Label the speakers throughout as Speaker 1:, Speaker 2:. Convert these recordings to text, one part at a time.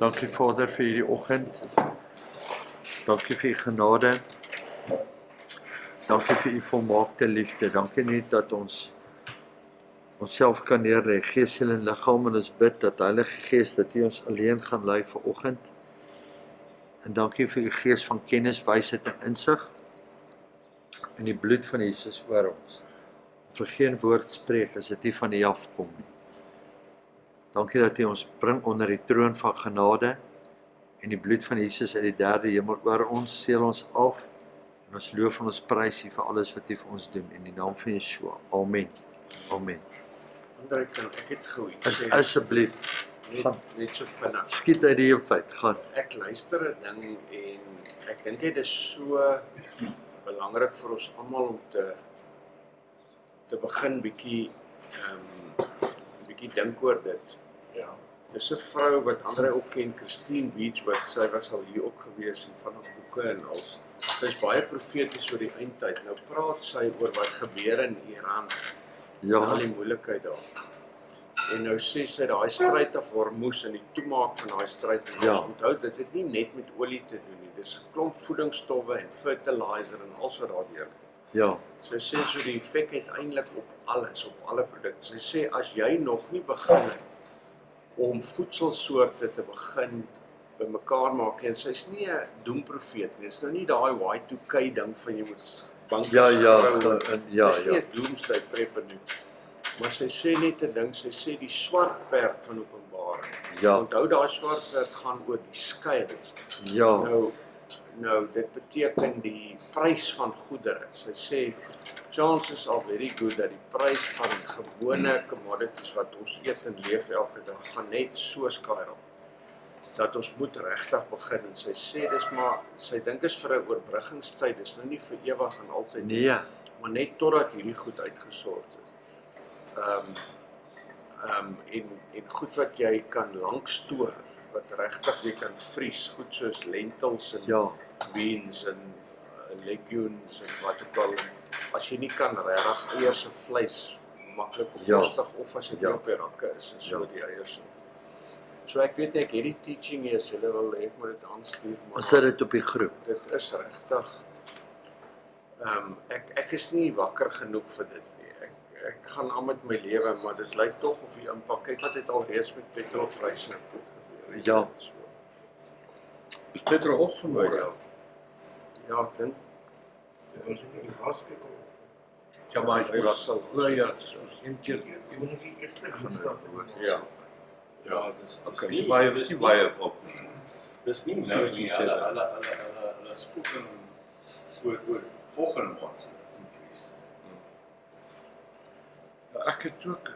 Speaker 1: Dankie Vader vir hierdie oggend. Dankie vir u genade. Dankie vir u volmaakte liefde. Dankie net dat ons onsself kan neerlê, gees, siel en liggaam, en ons bid dat Heilige Gees dat u ons alleen gaan lei vir oggend. En dankie vir u gees van kennis, wysheid en insig en die bloed van Jesus oor ons. Vir geen woord spreek as dit nie van u afkom nie. Dankie dat u ons bring onder die troon van genade en die bloed van Jesus uit die derde hemel oor ons, seël ons af en ons loof en ons prys u vir alles wat u vir ons doen in die naam van Yeshua. Amen. Amen.
Speaker 2: André, kan ek het gou iets sê?
Speaker 1: Asseblief,
Speaker 2: Net so vinnig.
Speaker 1: skiet uit die heeltyd, gaan.
Speaker 2: Ek luister 'n ding en ek dink dit is so belangrik vir ons almal om te begin bietjie dink oor dit. Ja. Dis 'n vrou wat André ook ken, Christine Beachwood, sy was al hier ook gewees en van haar boeke en als. Sy is baie profeties oor die eindtyd. Nou praat sy oor wat gebeur in Iran.
Speaker 1: Ja,
Speaker 2: Al die moeilikheid daar. En nou sê sy daai stryd af Hormuz en die toemaak van daai stryd. En
Speaker 1: Ja.
Speaker 2: ons onthou dit het nie net met olie te doen nie. Dis 'n klomp voedingsstowwe en fertilizer en alles wat daardeur.
Speaker 1: ja,
Speaker 2: Sy sê so die effek uiteindelik op alles, op alle produkte. Sy sê as jy nog nie begin het om voedselsoorte te begin bymekaar maak en sy's nie 'n doemprofeet nie. Dis nou nie daai Y2K ding van jy moet bank
Speaker 1: ja, ja, ja,
Speaker 2: Sy's nie
Speaker 1: ja,
Speaker 2: 'n doomsday prepper nie. Maar sy sê net 'n ding, sy sê die swart perd van Openbaring.
Speaker 1: ja,
Speaker 2: Onthou daai swart perd gaan oor die skeidings.
Speaker 1: ja,
Speaker 2: Nou dit beteken die prys van goedere. Sy sê chances are very good dat die prys van gewone commodities wat ons eet en leef elke dag gaan net so skyrock. Dat ons moet regtig begin en sy sê dis maar sy dink is vir 'n oorbruggingstyd, dis nou nie vir ewig en altyd nie,
Speaker 1: nee,
Speaker 2: maar net totdat hierdie goed uitgesort is. En goed wat jy kan lank stoor, wat regtig jy kan vries, goed soos lentils en
Speaker 1: ja,
Speaker 2: beans en legumes en wat ook al. As jy nie kan regtig eiers en vleis maklik
Speaker 1: Ja.
Speaker 2: bekostig of as dit
Speaker 1: Ja.
Speaker 2: nie op die rakke is, en so
Speaker 1: Ja.
Speaker 2: die eiers. So ek weet nie, ek het die teaching hier, as julle wil hê ek moet dit aanstuur, maar
Speaker 1: ons sit dit op die groep.
Speaker 2: dit is regtig. Ek is nie wakker genoeg vir dit nie. Ek gaan aan met my lewe, maar dit lyk tog of die impak. Kyk wat het alreeds met petrolpryse en goed gebeur.
Speaker 1: Ja.
Speaker 3: Is petrol op vanmôre?
Speaker 2: Ja, ek dink
Speaker 3: Ja, maar hy was
Speaker 2: Russell.
Speaker 3: ja, dit is ons een keer.
Speaker 2: Ja.
Speaker 4: Ja, dis
Speaker 3: Okay,
Speaker 4: nie
Speaker 3: dis baie
Speaker 4: dis
Speaker 3: is nie baie op.
Speaker 4: Dis nie nou nie. Hulle spook oor volgende maand se increase.
Speaker 3: Ja, ek het ook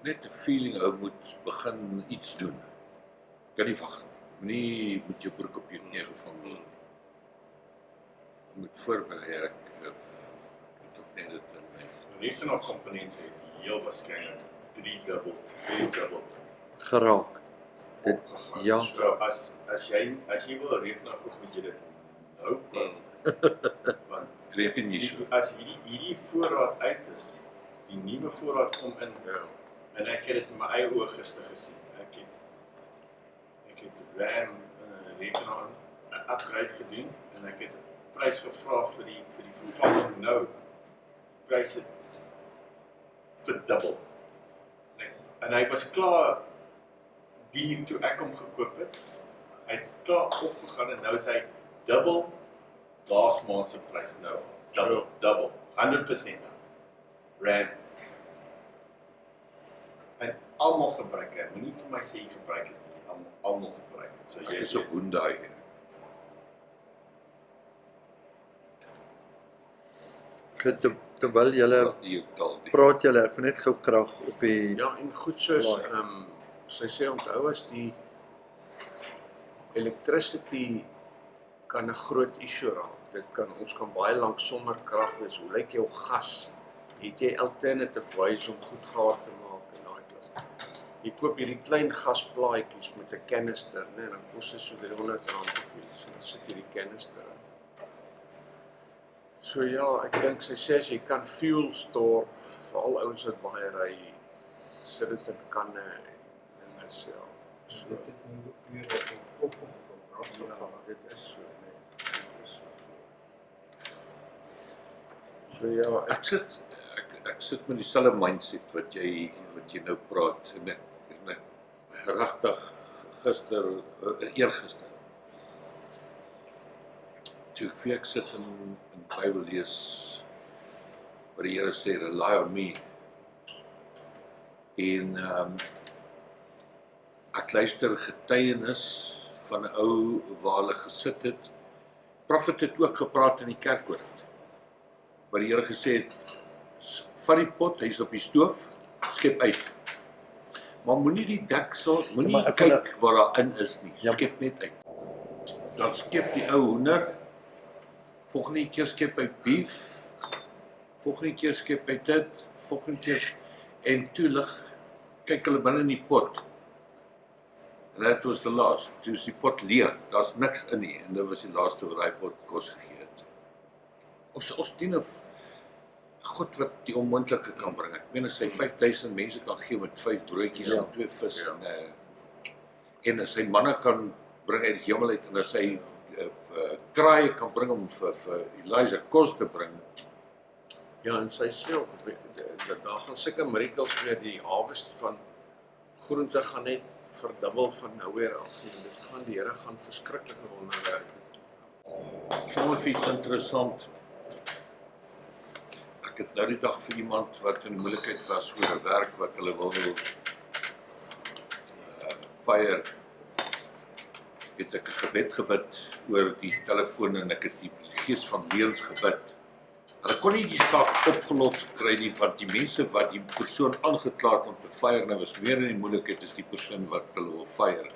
Speaker 3: net 'n feeling ou moet begin iets doen. Kan nie wag. Moenie met jou broek op jou knie gevang word. Jy moet voorberei. Ek het ook net dit in my
Speaker 4: Rekenaarkomponente het heel waarskynlik 3-dubbeld
Speaker 1: Geraak. Dit,
Speaker 4: opgegaan.
Speaker 1: ja.
Speaker 4: So as jy wil 'n rekenaar koop, moet jy dit nou koop. Want
Speaker 3: reken nie so.
Speaker 4: as hierdie voorraad uit is, die nuwe voorraad kom in.
Speaker 2: Ja.
Speaker 4: En ek het dit in my eie oë gister gesien. Ek het RAM in 'n rekenaar 'n upgrade gedoen en ek het 'n prys gevra vir die vervanging nou. Pryse verdubbel. En hy was klaar die toe ek hom gekoop het. Hy het klaar opgegaan en nou is hy dubbel laas maand se prys nou. Double. 100% RAM. En almal gebruik het. Moenie vir my sê jy gebruik dit nie. Almal gebruik dit. So
Speaker 3: Ek
Speaker 4: jy
Speaker 3: is op Hyundai.
Speaker 1: Terwyl julle
Speaker 3: Die taal die.
Speaker 1: praat julle, ek wil net gou krag op die,
Speaker 2: Ja, en goed soos
Speaker 1: Laai.
Speaker 2: sy sê onthou as die electricity kan 'n groot issue raak. Ons kan baie lank sonder krag wees. Hoe lyk jou gas? Het jy alternative ways om goed gaar te maak en daai klas? Jy koop hierdie klein gasplaatjies met 'n kanister, né, dan kos dit so R300 of iets. Dan sit jy die kanister in. So ja, ek dink sy sê as jy kan fuel store, veral ouens wat baie ry, sit dit in kanne en is ja. So,
Speaker 5: Dit het nie weer op die kop van
Speaker 2: ja, dit is so, nee. Dit is so. So ja,
Speaker 3: Ek sit met dieselfde mindset wat jy nou praat en ek regtig eergister toe ek vir ek sit in Bybel lees waar die Here sê rely on me en ek luister getuienis van 'n ou waar hulle gesit het. Prophet het ook gepraat in die kerk oor dit. Waar die Here gesê het, vat die pot, hy's op die stoof, skep uit. Maar moenie die deksel, moenie
Speaker 1: maar ek
Speaker 3: kyk wat daarin is nie,
Speaker 1: Ja.
Speaker 3: skep net uit. Dan skep die ou hoender, volgende keer skep hy beef, volgende keer skep hy dit, volgende keer, en toe kyk hulle binne in die pot. And that was the last. Toe is die pot leeg, daar's niks in nie, en dit was die laaste wat daai pot kos gegee het. Ons dien 'n God wat die onmoontlike kan bring. Ek meen as hy 5000 mense kan gee met 5 broodjies en 2 vis en as hy manne kan bring uit die hemel uit en as hy kraaie kan bring om vir Elijah kos te bring.
Speaker 2: ja, en sy sê ook, daar gaan sulke miracles weer, die harvest van groente gaan net verdubbel van nowhere af. Dit gaan, die Here gaan verskriklike wonderwerke doen.
Speaker 3: Soms iets interessant. Ek het nou die dag vir iemand wat in moeilikheid was oor 'n werk wat hulle wil fire. Het ek 'n gebed gebid oor die telefoon en ek het die gees van leuns gebid. Hulle kon nie die saak opgelos kry nie, want die mense wat die persoon aangekla het om te fire, nou was meer in die moeilikheid as die persoon wat hulle wil fire.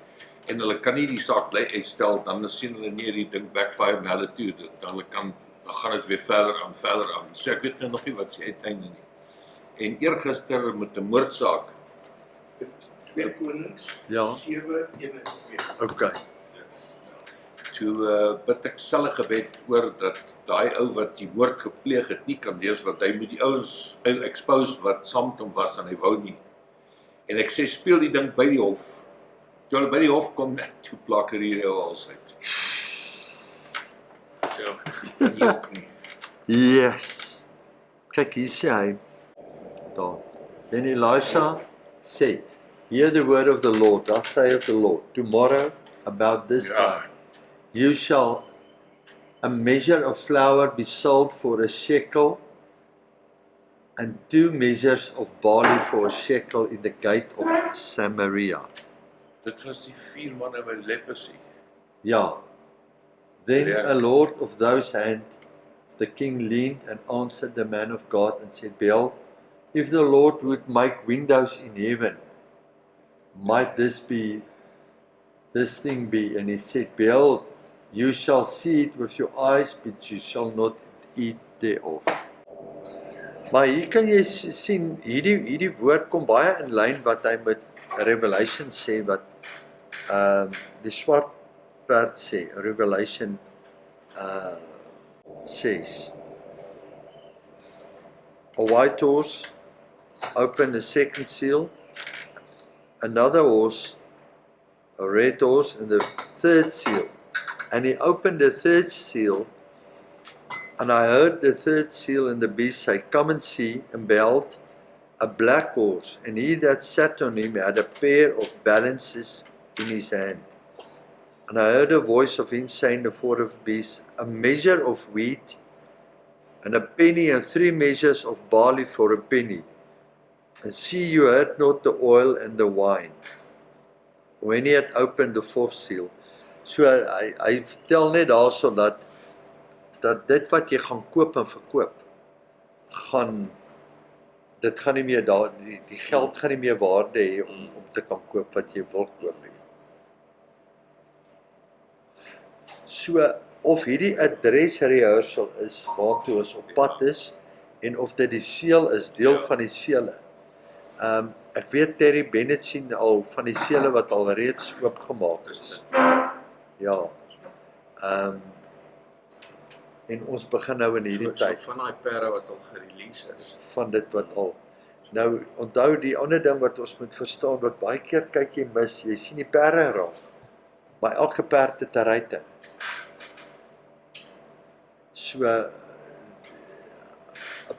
Speaker 3: En hulle kan nie die saak bly uitstel, dan sien hulle nie die ding backfire na hulle toe, dan gaan dit weer verder aan. So ek weet nou nog nie wat se uiteinde nie. En eergister met 'n moordsaak.
Speaker 4: 2 Konings
Speaker 1: Ja.
Speaker 4: 7:1-2.
Speaker 1: Okay.
Speaker 3: Toe bid ek selfe gebed oor dat daai ou wat die moord gepleeg het nie kan lees, want hy moet die ouens expose wat saam met hom was en hy wou nie. En ek sê speel die ding by die hof. Toe hulle by die hof kom, toe plak hierdie ou als uit. Ja, nie ook nie.
Speaker 1: Yes. Kyk, hier sê hy, daar. Then Elisha said, hear the word of the Lord, thus saith the Lord, tomorrow about this time, you shall a measure of flour be sold for a shekel, and 2 measures of barley for a shekel in the gate of Samaria.
Speaker 3: Dit was die 4 manne by leprosy.
Speaker 1: Yeah. Then
Speaker 3: Yeah.
Speaker 1: a lord of those hand, the king leaned and answered the man of God and said, behold, if the Lord would make windows in heaven, might this thing be? And he said, behold, you shall see it with your eyes, but you shall not eat thereof. Maar hier kan jy sien, hierdie woord kom baie in lyn wat hy met Revelation sê, wat die swart perd sê, Revelation says, a white horse opened the second seal, another horse, a red horse, and the third seal. And he opened the third seal, and I heard the third seal and the beast say, come and see, and beheld a black horse, and he that sat on him had a pair of balances in his hand. And I heard a voice of him saying before the beast, a measure of wheat, and a penny, and 3 measures of barley for a penny. And see, you heard not the oil and the wine. When he had opened the 4th seal. So hy vertel net daarso dat dit wat jy gaan koop en verkoop, dit gaan nie meer daar, die geld gaan nie meer waarde hê om te kan koop wat jy wil koop hê. So, of hierdie address rehearsal is, waartoe ons op pad is, en of dit die seël is, deel van die seële. Ek weet Terry Bennett sien al van die seële wat al reeds oopgemaak is. Ja. En ons begin nou in hierdie tyd
Speaker 2: van daai pere wat al gerelease is.
Speaker 1: van dit wat al. Nou onthou die ander ding wat ons moet verstaan, wat baie keer kyk jy mis, jy sien die perde raak, maar elke perd het 'n ruiter. So 'n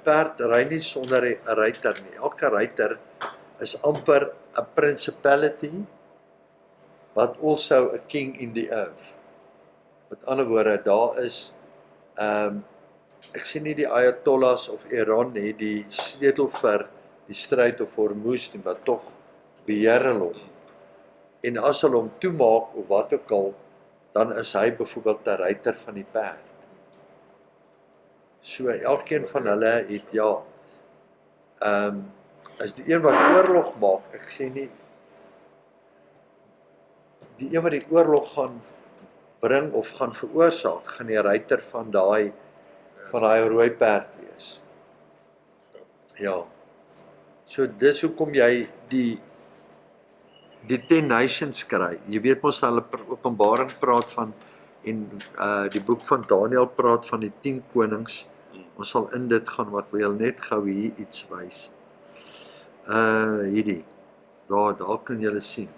Speaker 1: perd ry nie sonder 'n ruiter nie. Elke ruiter is amper 'n principality, but also a king in the earth. Met ander woorde, daar is ek sien nie die Ayatollahs of Iran nie, die sleutel vir die stryd of Hormuz nie, maar tog beheer hulle hom. En as hulle hom toemaak of wat ook al, dan is hy byvoorbeeld 'n ruiter van die perd. So elkeen van hulle het is die een wat oorlog maak, ek sê nie die een wat die oorlog gaan bring of gaan veroorsaak, gaan die ruiter van daai rooi perd wees. Ja. So dis hoekom jy die 10 nations kry. Jy weet mos hulle Openbaring praat van en die boek van Daniël praat van die 10 konings. Ons sal in dit gaan, wat wil net gou hier iets wys. Hierdie. Daar kan julle sien.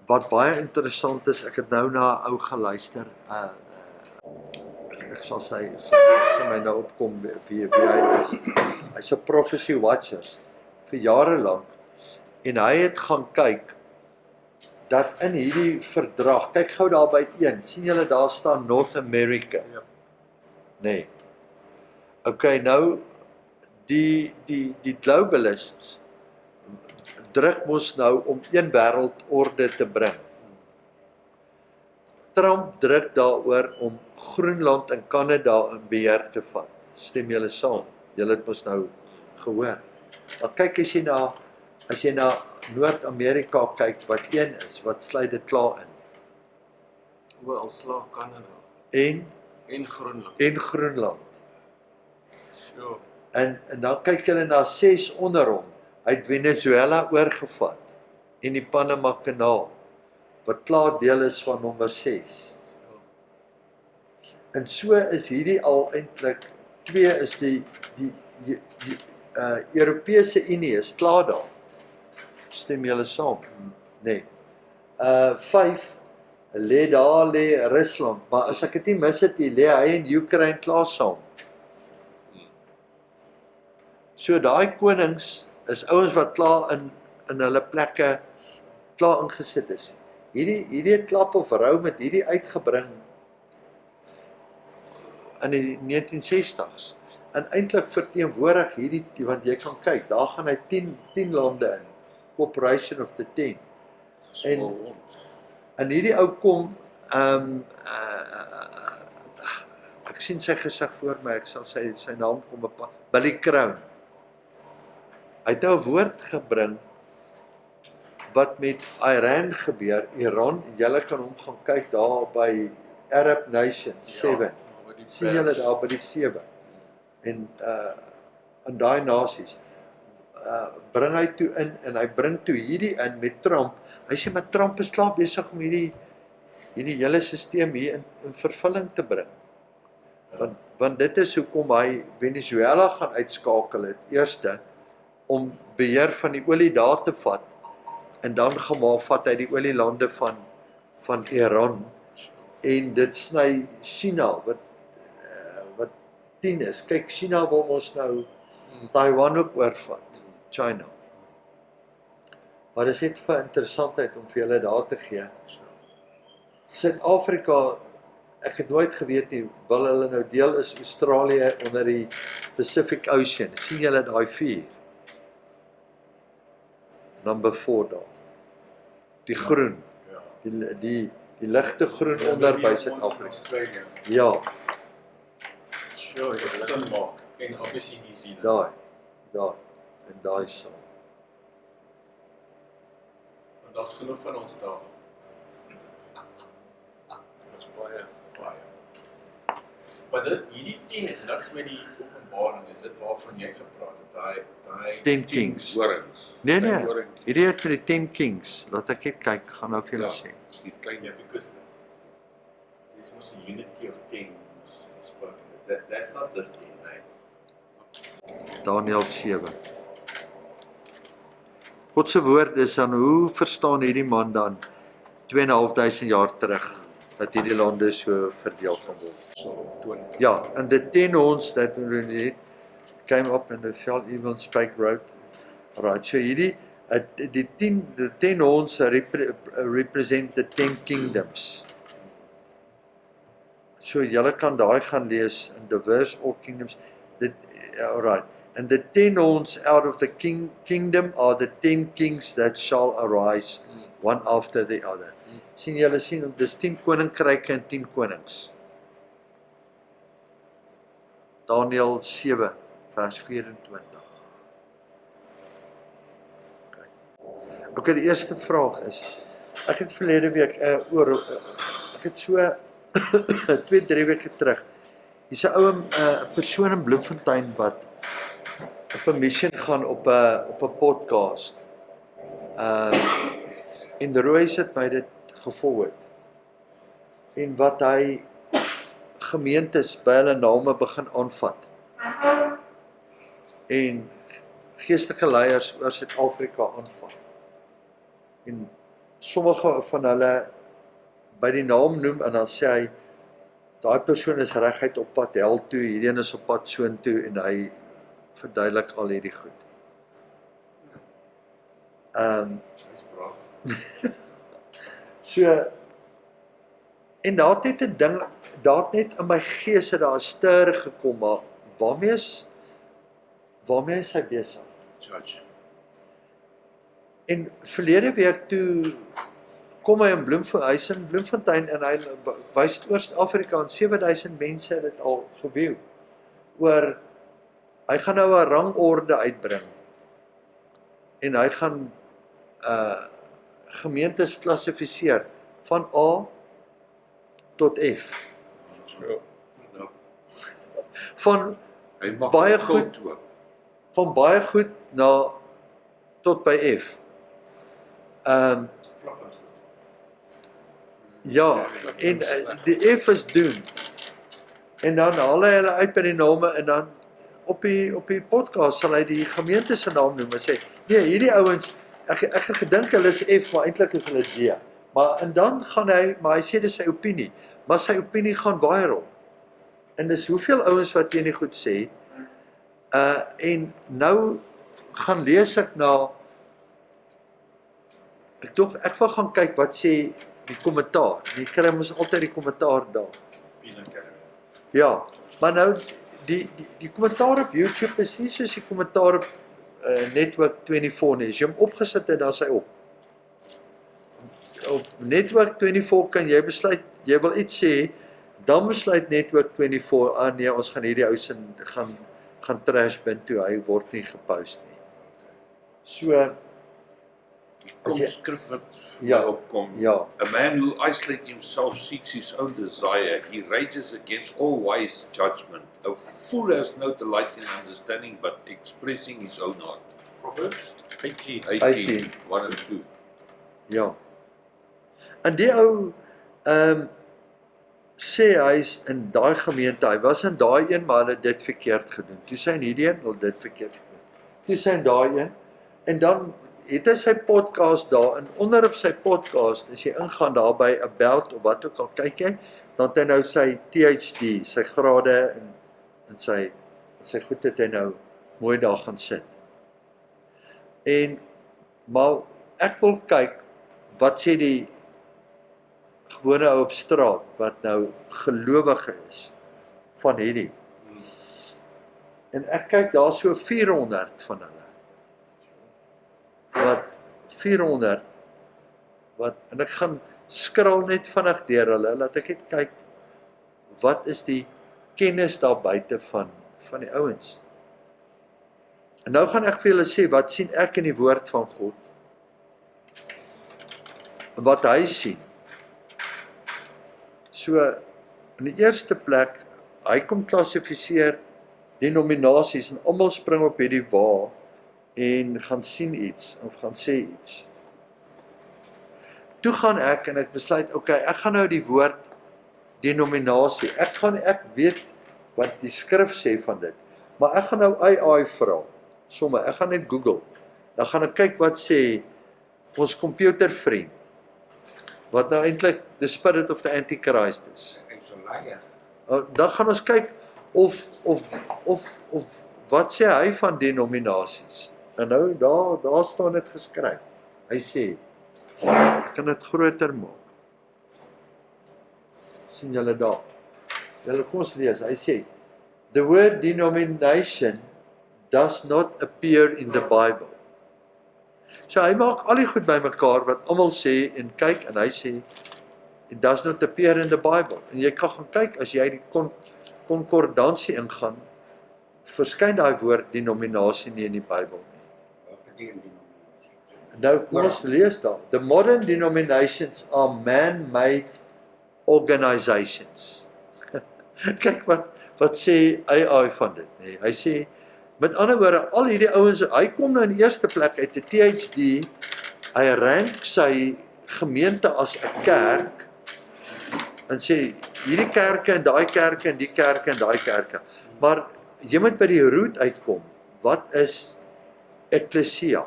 Speaker 1: Wat baie interessant is, ek het nou na 'n ou geluister. Ek sal sy my nou opkom wie hy is. Hy's 'n prophecy watcher vir jare lank. En hy het gaan kyk dat in hierdie verdrag, kyk gou daar by 1, sien julle daar staan North America.
Speaker 2: Ja.
Speaker 1: Nee. Okay, nou die globalists druk mos nou om een wêreldorde te bring. Trump druk daaroor om Groenland en Kanada in beheer te vat. Stem julle saam? Julle het mos nou gehoor. Maar kyk as jy na Noord-Amerika kyk, wat een is, wat sluit dit klaar in?
Speaker 2: Oor slaag Kanada
Speaker 1: En Groenland.
Speaker 2: So,
Speaker 1: En dan kyk julle na 6 onder hom. Hy het Venezuela oorgevat en die Panama Kanaal, wat klaar deel is van nommer 6. En so is hierdie al eintlik 2 is die Europese Unie is klaar daar. Stem julle saam? Nee. 5 lê Rusland, maar as ek dit nie mis het, lê hy en Oekraïne klaar saam. So daai konings is ouens wat klaar in hulle plekke klaar ingesit is. Hierdie het klap of rou met hierdie uitgebring in die 1960s. En eintlik verteenwoordig hierdie, want jy kan kyk, daar gaan hy 10 lande in. Corporation of the 10. En hierdie ou kom, ek sien sy gesig voor my, ek sal sy naam kom bepaal, Billy Crown. Hy het nou 'n woord gebring wat met Iran gebeur, Iran, en julle kan hom gaan kyk daar by Arab Nations 7. Sien julle daar by die 7. En in daai nasies bring hy toe in, en hy bring toe hierdie in met Trump. Hy sê maar Trump is klaar besig om hierdie hele stelsel hier in vervulling te bring. Want dit is hoekom hy Venezuela gaan uitskakel het, eerste om beheer van die olie daar te vat, en dan vat hy die olielande van Iran, en dit sny China, wat 10 is. Kyk, China wil ons nou Taiwan ook oorvat, China. Maar dit is net vir interessantheid om vir julle daar te gee. Suid-Afrika, ek het nooit geweet nie, wil hulle nou deel is Australië onder die Pacific Ocean. Sien julle daai 4? Number 4 daar. Die groen. Die ligte groen onder by Suid-Afrika. Ja.
Speaker 2: sure,
Speaker 4: Sin maak en obviously New Zealand.
Speaker 1: Daar en daai saam.
Speaker 4: Want daar's genoeg van ons daar.
Speaker 2: Dis baie.
Speaker 4: Maar hierdie 10 het niks met die Openbaring, is dit waarvan jy gepraat het, daai
Speaker 1: 10 kings.
Speaker 3: Horings.
Speaker 1: Nee,
Speaker 3: Horing.
Speaker 1: hierdie het vir die 10 kings, laat ek net kyk, gaan nou vir julle sê.
Speaker 3: Die klein
Speaker 4: because there's also unity of 10 spoken. That's not this 10, right?
Speaker 1: Daniël 7. God se woord is dan, hoe verstaan hierdie man dan 2.500 jaar terug dat hierdie lande so verdeel kan word?
Speaker 2: So 20.
Speaker 1: Ja, and the 10 horns that came up and they fell even spake wrote. Right, so hierdie die 10 horns represent the 10 kingdoms. So julle kan daai gaan lees in diverse all kingdoms. Alright. And the 10 horns out of the kingdom are the 10 kings that shall arise, one after the other. Sien julle sien, dis 10 koninkryke en 10 konings. Daniël 7 vers 24. Okay, die eerste vraag is, ek het verlede week ek het so 2-3 weke terug, hier's 'n ou persoon in Bloemfontein wat op 'n mission gaan op 'n podcast. En Royce het my dit gevolg. En wat hy gemeentes by hulle name begin aanvat. En geestelike leiers oor Suid-Afrika aanvat. En sommige van hulle by die naam noem en dan sê hy, daai persoon is reguit op pad hel toe, hierdie een is op pad soontoe en hy verduidelik al hierdie goed.
Speaker 4: Dis braaf.
Speaker 1: So, en daar het net 'n ding, daar het net in my gees het daar 'n stir gekom, maar waarmee is hy besig?
Speaker 3: Judge.
Speaker 1: En verlede week toe kom hy in Bloemfontein en hy wys Oos-Afrika en 7000 mense het dit al geview. Oor hy gaan nou 'n rangorde uitbring. En hy gaan gemeentes klassifiseer van A tot F.
Speaker 3: Nou,
Speaker 1: Van
Speaker 3: hy mag
Speaker 1: baie
Speaker 3: ook
Speaker 1: goed
Speaker 3: oop.
Speaker 1: van baie goed na tot by F.
Speaker 4: Flappend.
Speaker 1: Ja, en die F is doen. En dan haal hy hulle uit by die name en dan op die podcast sal hy die gemeente se naam noem en sê, nee, hierdie ouens, ek het gedink hulle is F, maar eintlik is hulle D. Maar en dan gaan hy, maar hy sê dis sy opinie, maar sy opinie gaan viral. En dis hoeveel ouens wat teen die goed sê. En nou gaan lees ek na ek wil gaan kyk wat sê die kommentaar. Die kry mos altyd die kommentaar daar.
Speaker 4: Peanut Gallery.
Speaker 1: Ja, maar nou die kommentaar op YouTube is nie soos die kommentaar op Network 24 nie. As jy hom opgesit het, dan is hy op. Op Network 24 kan jy besluit, jy wil iets sê, dan besluit Network 24, nee, ons gaan hierdie ou se gaan trash bin toe, hy word nie gepost nie. So,
Speaker 3: Kom
Speaker 1: As jy-
Speaker 3: skrif wat
Speaker 1: Ja,
Speaker 3: opkom.
Speaker 1: ja,
Speaker 3: A man who isolates himself seeks his own desire. He rages against all wise judgment. A fool has no delight in understanding, but expressing his own heart.
Speaker 4: Proverbs.
Speaker 2: 18.
Speaker 3: 18, 1 and 2.
Speaker 1: ja. En die ou, sê hy's in daai gemeente, hy was in daai een, maar hulle het dit verkeerd gedoen. Toe sy in hierdie een, hulle dit verkeerd gedoen. Toe sy in daai een, en dan het hy sy podcast daar, en onder op sy podcast, as jy ingaan daar by About of wat ook al, kyk jy, dan het hy nou sy THD, sy grade en sy goed het hy nou mooi daar gaan sit. Maar ek wil kyk, wat sê die gewone ou op straat, wat nou gelowige is, van hierdie. En ek kyk daar so 400 van hulle. Wat 400, en ek gaan skraal net vinnig deur hulle, laat ek net kyk, wat is die kennis daar buite van die ouens. En nou gaan ek vir julle sê, wat sien ek in die woord van God? Wat hy sien. So, in die eerste plek, hy kom klassifiseer denominasies en almal spring op hierdie wa en gaan sien iets of gaan sê iets. Toe gaan ek en ek besluit, okay, ek gaan nou die woord denominasie. Ek weet wat die skrif sê van dit. Maar ek gaan nou AI vra. Somme, ek gaan net Google. Dan gaan ek kyk wat sê ons komputervriend, wat nou eintlik the spirit of the Antichrist is.
Speaker 5: Ek's 'n leier.
Speaker 1: Dan gaan ons kyk of wat sê hy van denominasies. En nou daar staan dit geskryf. Hy sê, ek kan dit groter maak. Sien julle daar? Julle kom ons lees. Hy sê, the word denomination does not appear in the Bible. So hy maak al die goed bymekaar wat almal sê en kyk en hy sê it does not appear in the Bible. En jy kan gaan kyk as jy die konkordansie ingaan, verskyn daai woord denominasie nie in die Bybel nie.
Speaker 5: Wat beteken denominasie?
Speaker 1: Nou kom ons lees daar. The modern denominations are man-made organizations. Kyk wat sê AI van dit, nee. Hy sê met ander woorde, al hierdie ouens, hy kom nou in die eerste plek uit 'n PhD, hy rank sy gemeente as 'n kerk en sê hierdie kerke en daai kerke en die kerke en daai kerke. Maar jy moet by die root uitkom. Wat is eklesia?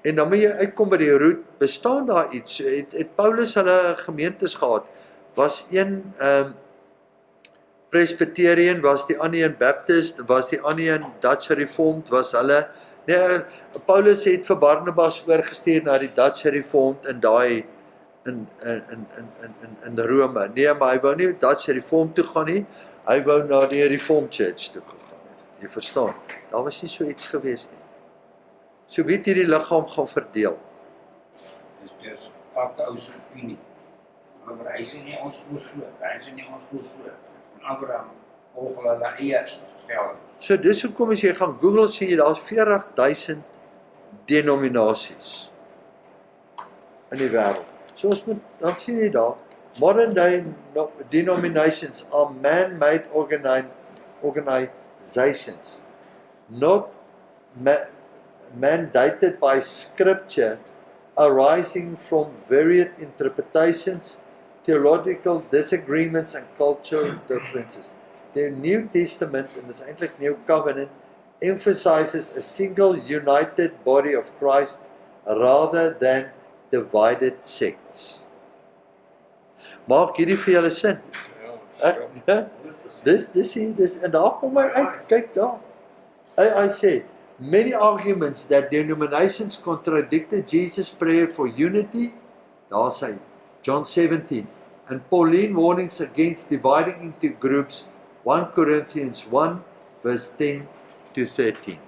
Speaker 1: En dan moet jy uitkom by die root, bestaan daar iets? Het Paulus hulle gemeentes gehad? Was een Presbyterian, was die ander een Baptist, was die ander een Dutch Reformed, was hulle nee, Paulus het vir Barnabas oorgestuur na die Dutch Reformed in daai in Rome. Nee, maar hy wou nie Dutch Reformed toe gaan nie. Hy wou na die Reformed Church toe gegaan het. Jy verstaan? Daar was nie so iets gewees nie. So weet hierdie liggaam gaan verdeel.
Speaker 5: Dis elke ou se opinie. Maar hy sê nie ons glo so, hy sê nie ons glo so. En Abraham volg hulle eie stel.
Speaker 1: So dis hoekom as jy gaan Google sien jy daar's 40,000 denominasies in die wêreld. So ons moet dan sien jy daar modern day denominations are man-made organizations, not mandated by scripture, arising from varied interpretations, theological disagreements and cultural differences. The New Testament, and this eintlik New Covenant, emphasizes a single united body of Christ rather than divided sects. Maak hierdie vir julle sin? Dis en daar kom hy uit, kyk daar. Hy sê, many arguments that denominations contradicted Jesus' prayer for unity, daar sê, John 17, and Pauline warnings against dividing into groups, 1 Corinthians 1, verse 10 to 13.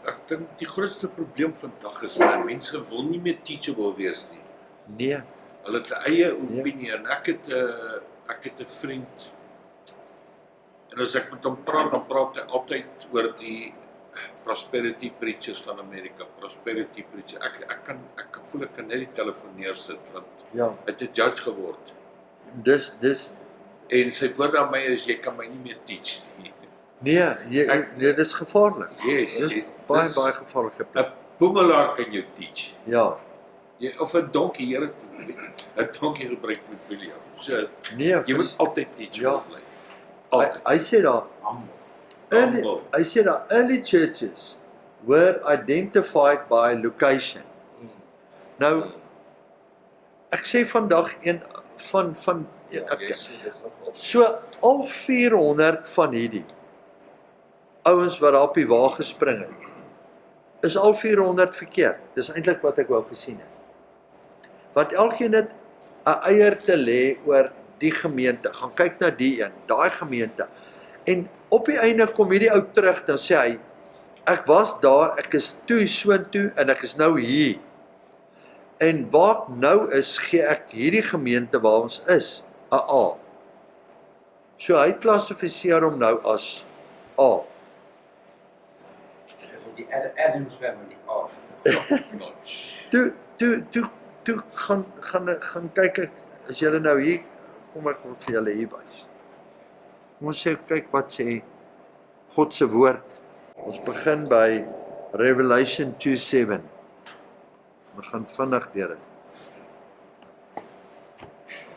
Speaker 3: Ek dink die grootste probleem vandag is dat mense wil nie meer teachable wees nie.
Speaker 1: Nee.
Speaker 3: Hulle het 'n eie opinie en ek het 'n vriend en as ek met hom praat, dan praat hy altyd oor die prosperity preachers van Amerika, prosperity preachers. Ek kan voel ek kan net die telefoon neersit want
Speaker 1: Ja.
Speaker 3: hy het 'n judge geword.
Speaker 1: Dis
Speaker 3: En sy woorde aan my is jy kan my nie meer teach nie.
Speaker 1: nee, dis gevaarlik.
Speaker 3: Yes,
Speaker 1: Dis
Speaker 3: yes,
Speaker 1: baie
Speaker 3: dis-
Speaker 1: baie gevaarlike plek.
Speaker 3: 'n Boemelaar kan jou teach.
Speaker 1: Ja.
Speaker 3: Of 'n donkie, Here, 'n donkie gebruik met William. So
Speaker 1: Nee,
Speaker 3: jy moet altyd teach
Speaker 1: Ja.
Speaker 3: bly. Altyd.
Speaker 1: hy sê daar
Speaker 3: Humble.
Speaker 1: hy sê daar early churches were identified by location. Nou ek sê vandag een van so al 400 van hierdie ouens wat daar op die wa gespring het, is al 400 verkeerd. Dis eintlik wat ek wou gesien het. Want elkeen het 'n eier te lê oor die gemeente. Gaan kyk na die een, daai gemeente. En op die einde kom hierdie ou terug, dan sê hy, ek was daar, ek is toe soontoe en ek is nou hier. En waar ek nou is, gee ek hierdie gemeente waar ons is, 'n A. So hy klassifiseer hom nou as A.
Speaker 5: Die Adams family.
Speaker 1: Toe gaan kyk ek, as julle nou hier, kom ek wil vir julle hier wys. Kom ons sê, kyk wat sê God se woord. Ons begin by Revelation 2:7. Ons gaan vinnig deur dit.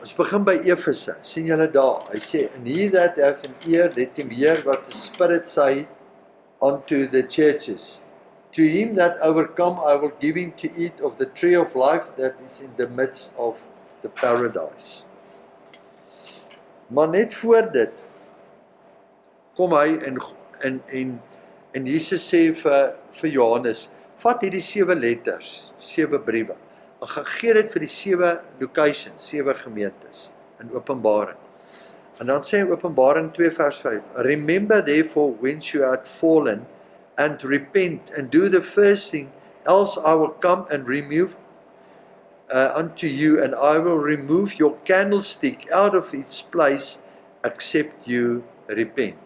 Speaker 1: Ons begin by Efese, sien julle daar, hy sê, and he that hath an ear, let him hear what the Spirit say unto the churches. To him that overcome, I will give him to eat of the tree of life that is in the midst of the paradise. Maar net voor dit, kom hy en Jesus sê vir Johannes, vat hierdie 7 letters, 7 briewe, en gaan gee dit vir die 7 locations, 7 gemeentes, in Openbaring. En dan sê Openbaring 2 vers 5, remember therefore whence you had fallen, and repent, and do the first thing, else I will come and remove unto you, and I will remove your candlestick out of its place, except you repent.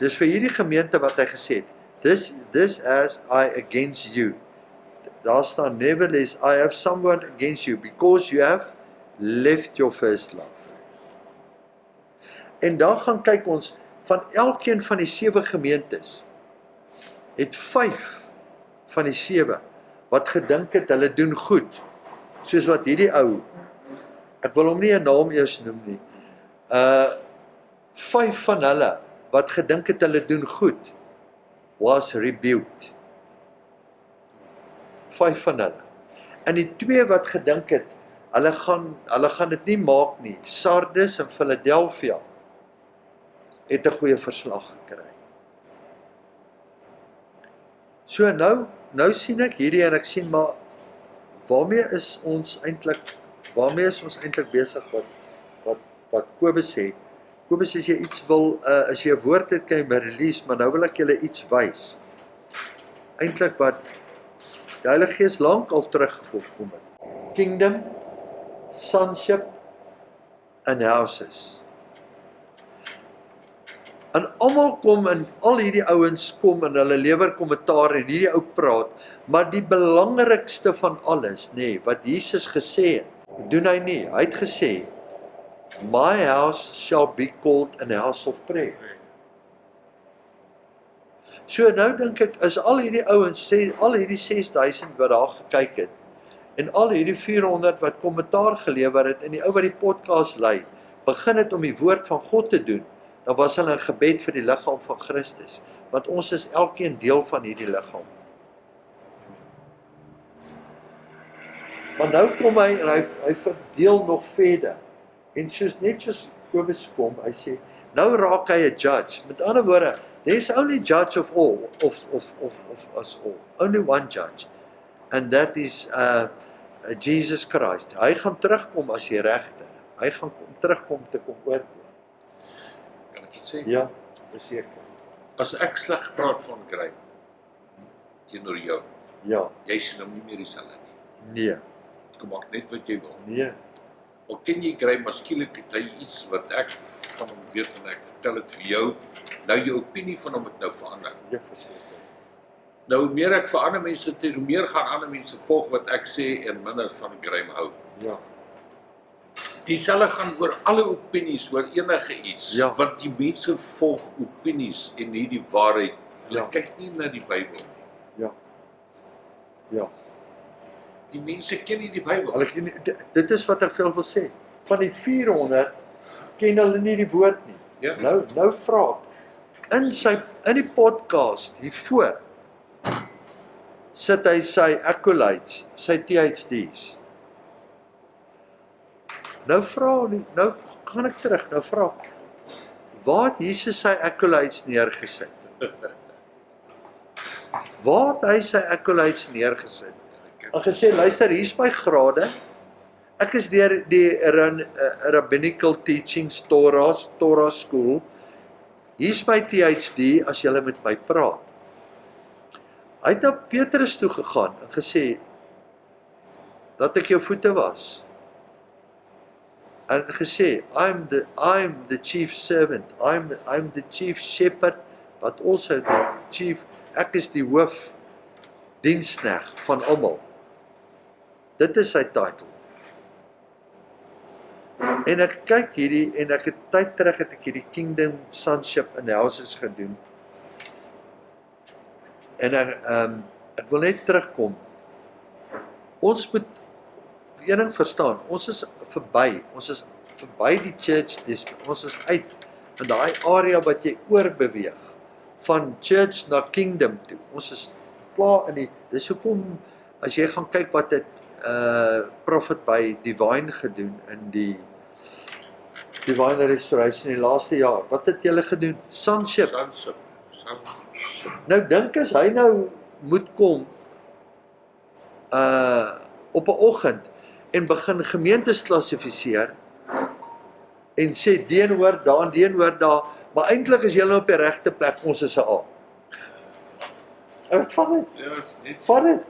Speaker 1: Dis vir hierdie gemeente wat hy gesê het, this as I against you. Daar staan, nevertheless, I have someone against you, because you have left your first love. En dan gaan kyk ons, van elkeen van die 7 gemeentes, het 5 van die 7, wat gedink het, hulle doen goed, soos wat hierdie ou, ek wil hom nie 'n naam eers noem nie, 5 van hulle, wat gedink het, hulle doen goed, was rebuked. 5 van hulle. En die 2 wat gedink het, hulle gaan dit nie maak nie, Sardis en Philadelphia, het 'n goeie verslag gekry. So nou sien ek hierdie en ek sien maar waarmee is ons eintlik besig wat Kobus sê. Kobus, as jy iets wil, as jy 'n woord het, kan jy my release, maar nou wil ek julle iets wys. Eintlik wat die Heilige Gees lank al teruggekom het. Kingdom, sonship and houses. En almal kom en al hierdie ouens kom en hulle lewer kommentaar en hierdie ou praat, maar die belangrikste van alles, wat Jesus gesê het, doen hy nie. Hy het gesê, my house shall be called an house of prayer. So nou dink ek, as al hierdie ouens sê, al hierdie 6000 wat daar gekyk het, en al hierdie 400 wat kommentaar gelewer het, en die ou wat die podcast lei, begin het om die woord van God te doen, dan was hulle in gebed vir die liggaam van Christus, want ons is elkeen deel van hierdie liggaam. Maar nou kom hy en hy verdeel nog verder, en net soos Kobus kom, hy sê, nou raak hy 'n judge, met ander woorde, there's only judge of all, of us all, only one judge, and that is Jesus Christ. Hy gaan terugkom as die regter, hy gaan terugkom te kom oordeel.
Speaker 3: Kan ek iets sê?
Speaker 1: Ja, verseker.
Speaker 3: As ek sleg gepraat van kry teenoor jou,
Speaker 1: Ja,
Speaker 3: jy sien hom nie meer dieselfde nie.
Speaker 1: nee,
Speaker 3: Kom maak net wat jy wil.
Speaker 1: nee,
Speaker 3: Al ken jy kry, maar skielik het hy iets wat ek van hom weet en ek vertel dit vir jou. Nou jou opinie van hom het nou verander.
Speaker 1: ja, verseker.
Speaker 3: Nou hoe meer ek vir ander mense hoe meer gaan ander mense volg wat ek sê en minder van Graham hou.
Speaker 1: Ja,
Speaker 3: Dieselfde gaan oor alle opinies, oor enige iets,
Speaker 1: Ja.
Speaker 3: want die mense volg opinies en nie die waarheid. Hulle
Speaker 1: Ja.
Speaker 3: kyk nie na die Bybel nie.
Speaker 1: ja, ja.
Speaker 3: Die mense ken nie die Bybel.
Speaker 1: Dit is wat ek vir julle wil sê. Van die 400 ken hulle nie die woord nie.
Speaker 3: Ja.
Speaker 1: Nou vra ek, in die podcast hiervoor, sit hy sy accolades, sy PhD's. Nou gaan ek terug, nou vra ek, waar het Jesus sy accolades neergesit? Waar het hy sy accolades neergesit? En gesê, luister, hier is my grade, ek is deur die Rabbinical Teachings Torah School, hier is my PhD as julle met my praat. Hy het na Petrus toe gegaan en gesê, dat ek jou voete was. En het gesê, I'm the chief servant, I'm the chief shepherd, but also the chief, ek is die hoof diensknegt van almal. Dit is sy titel. En ek kyk hierdie, en ek het tyd terug het ek hierdie Kingdom, Sonship and Houses gedoen. En ek wil net terugkom. Ons moet, een ding verstaan, ons is verby die church dispute, ons is uit in daai area wat jy oorbeweeg, van church na kingdom toe, ons is klaar in dis hoekom, as jy gaan kyk wat het Prophet by Divine gedoen in die Divine Restoration in die laaste jaar, wat het julle gedoen? Sonship. Nou dink as hy nou moet kom op 'n oggend en begin gemeentes klassifiseer en sê deen hoor daar, maar eintlik is julle op die regte plek, ons is 'n A. Vat dit.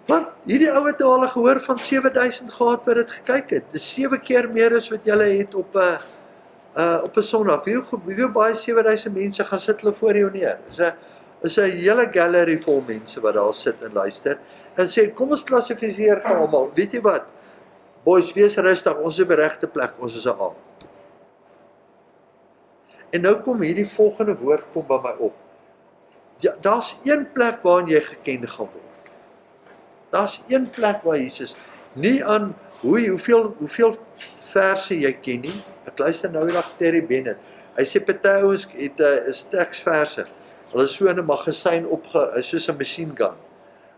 Speaker 1: Want hierdie ou het al gehoor van 7000 gehad wat dit gekyk het. Dis 7 keer meer as wat julle het op 'n Sondag. Wie baie 7000 mense gaan sit hulle voor jou neer. Is 'n hele gallery vol mense wat daar sit en luister en sê kom ons klassifiseer vir almal. Weet jy wat? Boys, wees rustig, ons is op die regte plek, ons is 'n A. En nou kom hierdie volgende woord kom by my op. Ja, daar's een plek waarin jy geken gaan word. Daar's een plek waar Jesus, nie aan hoeveel verse jy ken nie. Ek luister nou die dag Terry Bennett. Hy sê party ouens het 'n teksverse. Hulle is so in 'n magasyn is soos 'n machine gun.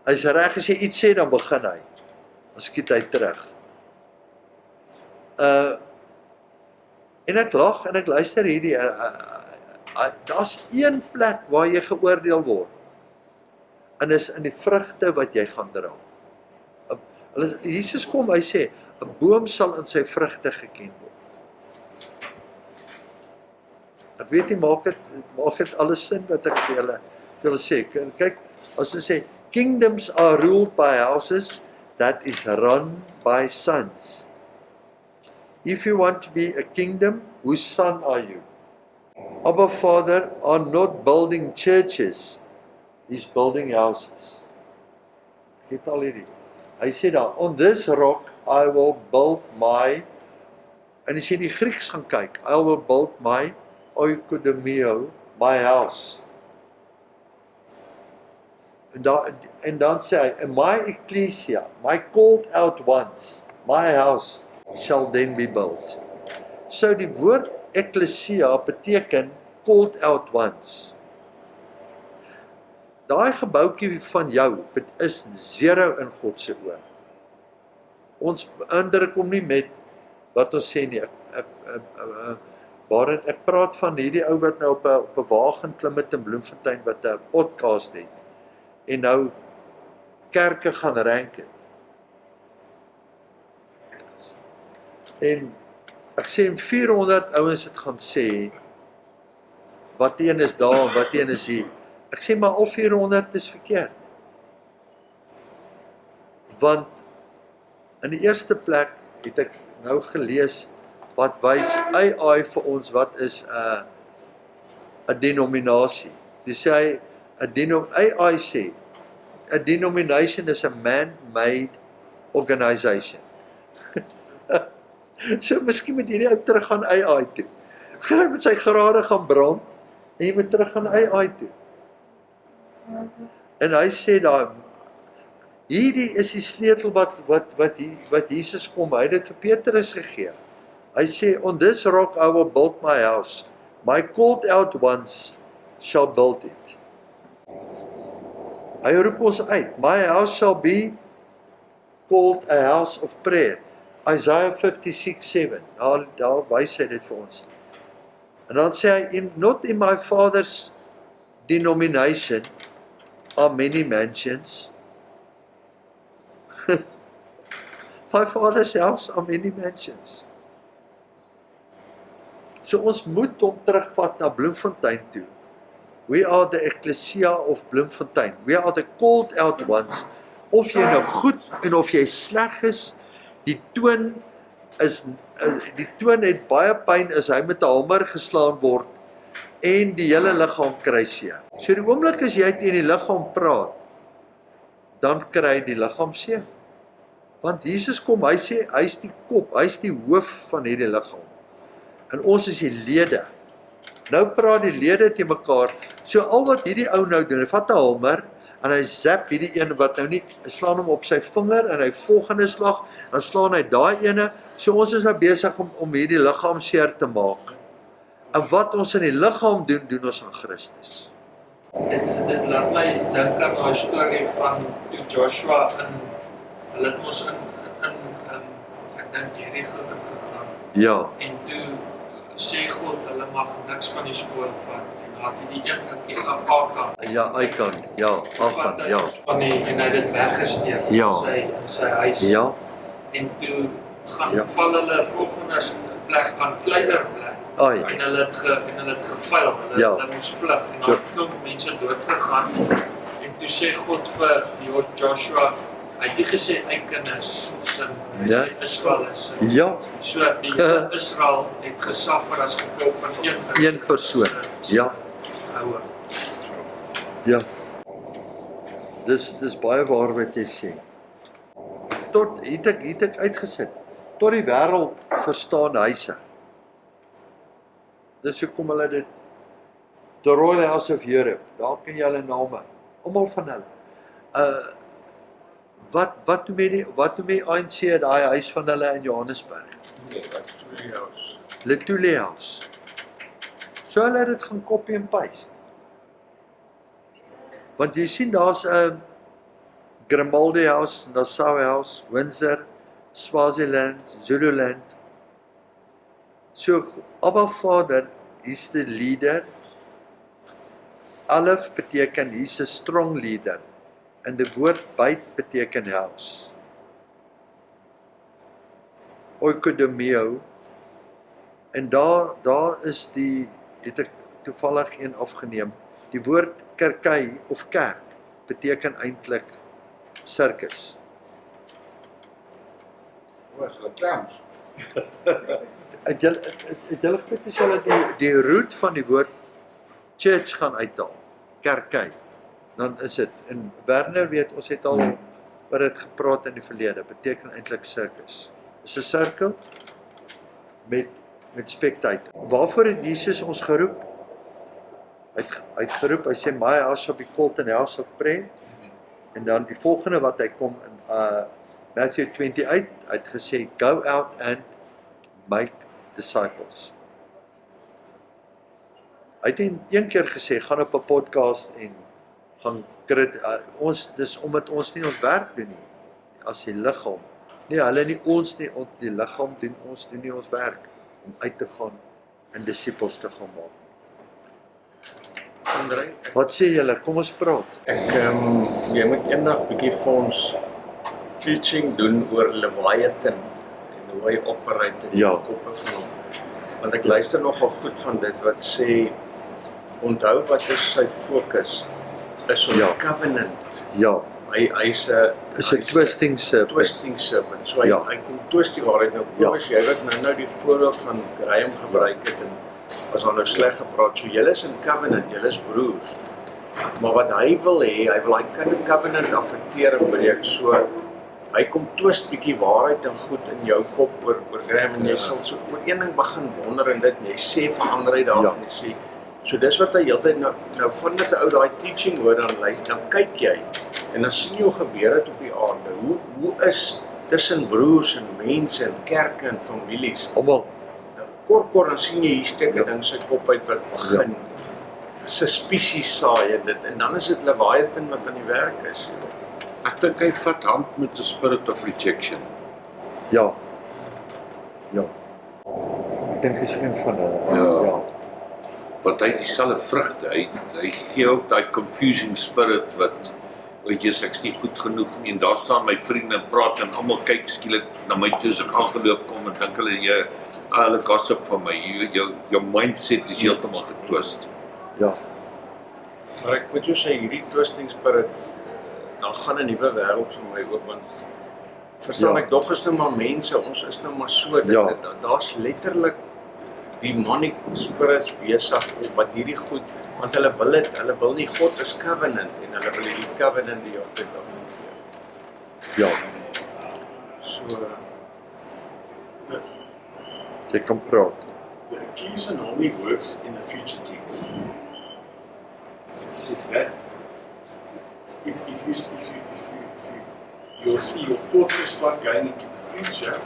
Speaker 1: Hy's reg as jy iets sê dan begin hy. Dan skiet hy terug. En ek lag en ek luister hierdie daar's een plek waar jy geoordeel word. En is in die vrugte wat jy gaan dra. Jesus kom, hy sê, 'n boom sal in sy vrugte geken word. Ek weet nie, maak dit alles sin wat ek vir julle sê. Kyk, as ons sê, kingdoms are ruled by houses that is run by sons. If you want to be a kingdom, whose son are you? Abba Father are not building churches, he's building houses. Ek het al hierdie. Hy sê daar, on this rock I will build my, en as jy die Grieks gaan kyk, I will build my oikodomio, my house. En dan sê hy, and my ecclesia, my called out ones, my house shall then be built. So die woord ecclesia beteken called out ones. Daai gebouetjie van jou, dit is 0 in God se oë. Ons indruk hom nie met wat ons sê nie. Barend, ek praat van hierdie ou wat nou op 'n wagen klim met in Bloemfontein wat 'n podcast het en nou kerke gaan rank het. En ek sê 400 ouens het gaan sê wat een is daar en wat een is hier. Ek sê maar al 400 is verkeerd. Want in die eerste plek het ek nou gelees wat wys AI vir ons wat is 'n denominasie. Dis sê AI sê a denomination is a man-made organization. So miskien moet hierdie ou terug gaan AI toe. Hy moet sy grade gaan brand en jy moet terug gaan AI toe. En hy sê daar, hierdie is die sleutel wat Jesus kom, hy het dit vir Petrus gegee. Hy sê, on this rock I will build my house, my called out ones shall build it. Hy roep ons uit, my house shall be called a house of prayer. Isaiah 56:7, daar wys hy dit vir ons. En dan sê hy, not in my father's denomination are many mansions. My father's house are many mansions. So ons moet hom terugvat na Bloemfontein toe. We are the ecclesia of Bloemfontein. We are the called out ones. Of jy nou goed en of jy sleg is, die toon het baie pyn as hy met 'n hamer geslaan word en die hele liggaam kry seer. So die oomblik as jy teen die liggaam praat, dan kry die liggaam seer. Want Jesus kom, hy sê hy's die kop, hy's die hoof van hierdie liggaam. En ons is die lede. Nou praat die lede te mekaar. So al wat hierdie ou nou doen, hy vat 'n hamer en hy zap hierdie een wat nou nie, hy slaan hom op sy vinger en hy volgende slag, dan slaan hy daai ene, so ons is nou besig om hierdie liggaam seer te maak. En wat ons in die liggaam doen, doen ons aan Christus.
Speaker 6: Dit laat my dink aan daai storie van toe Joshua hulle het mos in ek dink Jericho gegaan.
Speaker 1: Ja,
Speaker 6: En toe sê God hulle mag niks van die spoor vat. En laat hy die een Aka
Speaker 1: ja, Achan, ja, Achan, ja,
Speaker 6: en hy het dit weggesteek
Speaker 1: Ja.
Speaker 6: in sy huis.
Speaker 1: ja,
Speaker 6: En toe gaan
Speaker 1: Ja.
Speaker 6: val hulle volgende plek van kleiner plek.
Speaker 1: ai,
Speaker 6: En hulle het gevuil, hulle moes vlug en daar het klomp mense dood gegaan. En toe sê God vir Joshua, hy het nie gesê eikenis sin, hy
Speaker 1: Ja.
Speaker 6: sê Israel is sin.
Speaker 1: ja,
Speaker 6: So die hele Israel het gesuffer as gevolg van
Speaker 1: een persoon, ja,
Speaker 6: ouer.
Speaker 1: ja. Dis baie waar wat jy sê. Tot, het ek uitgesit, tot die wêreld verstaan huise. Dis hoekom hulle dit, the Royal House of Europe, daar ken jy hulle name, almal van hulle. Wat noem jy ANC daai huis van hulle in Johannesburg? Letule House. So hulle het dit gaan copy en paste. Want jy sien daar's 'n Grimaldi House, Nassau House, Windsor, Swaziland, Zululand. So Abba Vader is the leader. Alef beteken he's a strong leader. En die woord byt beteken house. Oikodomeo. En daar is het ek toevallig een afgeneem. Die woord kerky of kerk beteken eintlik sirkus.
Speaker 5: Was hulle clowns.
Speaker 1: Het julle weet as julle die root van die woord church gaan uithaal, kerky, dan is dit, en Werner weet, ons het al oor dit gepraat in die verlede, beteken eintlik sirkus. Is 'n sirkel met spectator. Waarvoor het Jesus ons geroep? Hy het geroep, hy sê, my house shall be called an house of prayer. En dan die volgende wat hy kom in Matthew 28, hy het gesê, go out and make disciples. Hy het een keer gesê, gaan op 'n podcast en gaan dis omdat ons nie ons werk doen nie, as die liggaam. Nee, hulle nie ons nie, die liggaam doen, ons doen nie ons werk, om uit te gaan en disippels te gaan maak.
Speaker 2: André,
Speaker 1: Wat sê julle? Kom ons praat.
Speaker 2: jy moet eendag bietjie vir ons teaching doen oor Leviathan en hoe hy operate in
Speaker 1: Ja.
Speaker 2: die koppe van hom. Want ek luister nogal goed van dit wat sê, onthou wat is sy fokus? Is om
Speaker 1: Ja.
Speaker 2: covenant.
Speaker 1: Ja,
Speaker 2: Hy's
Speaker 1: is 'n twisting serpent.
Speaker 2: twisting serpent. So
Speaker 1: Ja.
Speaker 2: hy kom twist die waarheid nou.
Speaker 1: Ja.
Speaker 2: Kobus, jy wat nou die voorbeeld van Graham gebruik het en as daar nou sleg gepraat. So julle is in covenant, julle is broers. Maar wat hy wil hê, hy wil hy covenant affekteer en breek. So hy kom twist bietjie waarheid en goed in jou kop oor Graham en jy sal so oor een ding begin wonder en dit jy sê verander hy daarvan jy sê. So dis wat hy heeltyd nou vandat 'n ou daai teaching hoor dan kyk jy en dan sien jy hoe gebeur dit op die aarde. Hoe is tussen broers en mense en kerke en families.
Speaker 1: Almal.
Speaker 2: Kort dan sien jy hier steek 'n ding sy kop uit wat begin suspicious saai en dit en dan is dit Leviathan wat aan die werk is.
Speaker 3: Ek dink hy vat hand met 'n spirit of rejection.
Speaker 1: Ja. Ja. Ek dink is een van hulle.
Speaker 3: Ja. Want hy het dieselfde vrugte, hy gee ook daai confusing spirit wat weet jy, ek's nie goed genoeg nie en daar staan my vriende en praat en almal kyk skielik na my toe as ek aangeloop kom en dink hulle gossip van my, jou mindset is heeltemal getwist.
Speaker 1: Ja.
Speaker 2: Maar ek moet jou sê hierdie twisting spirit dan gaan 'n nuwe wêreld vir my oop want verstaan
Speaker 1: Ja.
Speaker 2: ek dog is nou maar mense, ons is nou maar so
Speaker 1: Ja.
Speaker 2: daar's letterlik demonic spirits besig op wat hierdie goed want hulle wil nie God is covenant en hulle wil hierdie covenant die op dit afneem.
Speaker 1: Ja.
Speaker 2: So
Speaker 1: Jy kan praat.
Speaker 4: The accuser normally works in the future tense. So it says that you'll see your thoughts will start going into the future.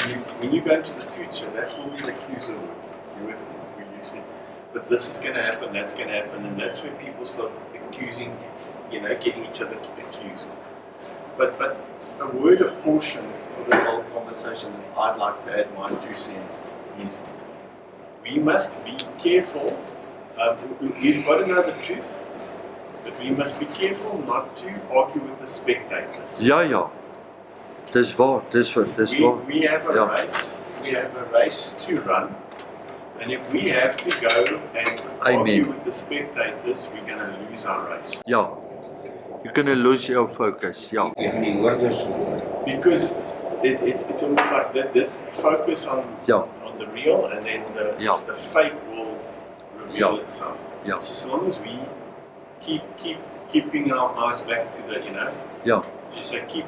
Speaker 4: And when you go into the future, that's when the accuser work. You with me? When you see, but this is going to happen, that's going to happen, and that's where people start accusing, getting each other accused. But a word of caution for this whole conversation that I'd like to add my 2 cents is we must be careful. We've got to know the truth, but we must be careful not to argue with the spectators.
Speaker 1: Ja. Dis waar.
Speaker 4: We have a race. We have a race to run, and if we have to go and argue with the spectators, we're going to lose our race.
Speaker 1: Ja. You're going to lose your focus. Ja.
Speaker 5: En die hoorders
Speaker 4: Because it's almost like that. Let's focus on the real, and then the fake will reveal itself.
Speaker 1: Ja.
Speaker 4: So long as we keeping our eyes back to the
Speaker 1: Ja.
Speaker 4: you say keep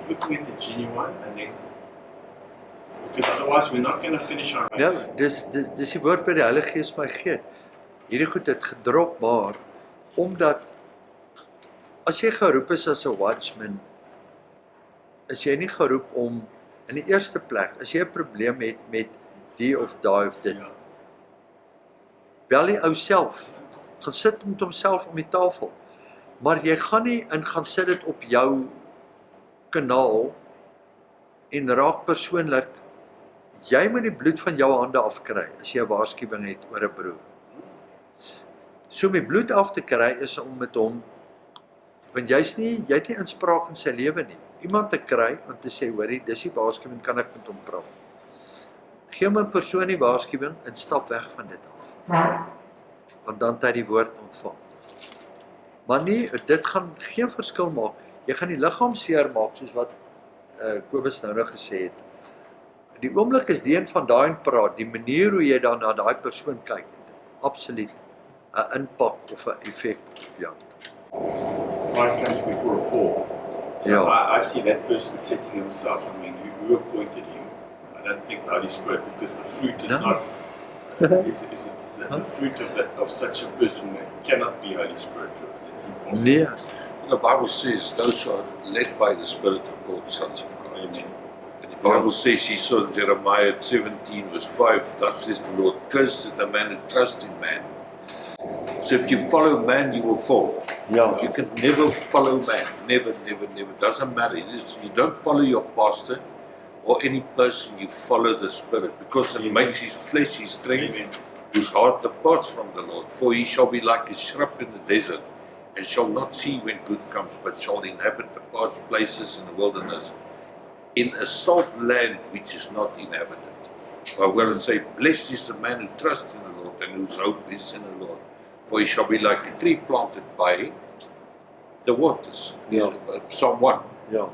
Speaker 4: looking at the genuine, and then because otherwise we're not going to finish our
Speaker 1: Ja,
Speaker 4: race.
Speaker 1: dis die woord wat die Heilige Gees my gee. Hierdie goed het gedrop, maar omdat as jy geroep is as 'n watchman, is jy nie geroep om in die eerste plek, as jy 'n probleem het met die of daai of dit, bel die ou self, gaan sit met homself om die tafel, maar jy gaan nie gaan sit dit op jou kanaal en raak persoonlik, jy moet die bloed van jou hande afkry, as jy 'n waarskuwing het oor 'n broer. So om die bloed af te kry is om met hom, want jy het nie inspraak in sy lewe nie, iemand te kry, om te sê, hoorie, dis die waarskuwing, kan ek met hom praat. Gee hom 'n persoon die waarskuwing en stap weg van dit af. Want dan het hy die woord ontvang. Maar nie, dit gaan geen verskil maak. Jy gaan die liggaam seermaak, soos wat Kobus nou gesê het. Die oomblik is die een van daai en praat, die manier hoe jy dan na daai persoon kyk, absoluut 'n impak of 'n effek op jou.
Speaker 4: Pride comes before a fall. So
Speaker 1: Yeah.
Speaker 4: I see that person setting himself. I mean, who appointed him? I don't think the Holy Spirit, because the fruit is not. The fruit of such a person cannot be Holy Spirit. It's impossible.
Speaker 1: Nee,
Speaker 3: The Bible says those who are led by the Spirit are called sons of God.
Speaker 4: Amen.
Speaker 3: And the Bible says, he saw in Jeremiah 17 verse 5, thus says the Lord, cursed is the man who trusts in man. So if you follow man, you will fall.
Speaker 1: Ja.
Speaker 3: You can never follow man. Never. Doesn't matter. You don't follow your pastor or any person, you follow the Spirit, because it makes his flesh his strength,
Speaker 4: Amen.
Speaker 3: whose heart departs from the Lord. For he shall be like a shrub in the desert, and shall not see when good comes, but shall inhabit the parched places in the wilderness, in a salt land which is not inhabited. But where it say, blessed is the man who trusts in the Lord, and whose hope is in the Lord. For he shall be like a tree planted by the waters.
Speaker 1: Yeah.
Speaker 3: Psalm 1.
Speaker 1: Ja.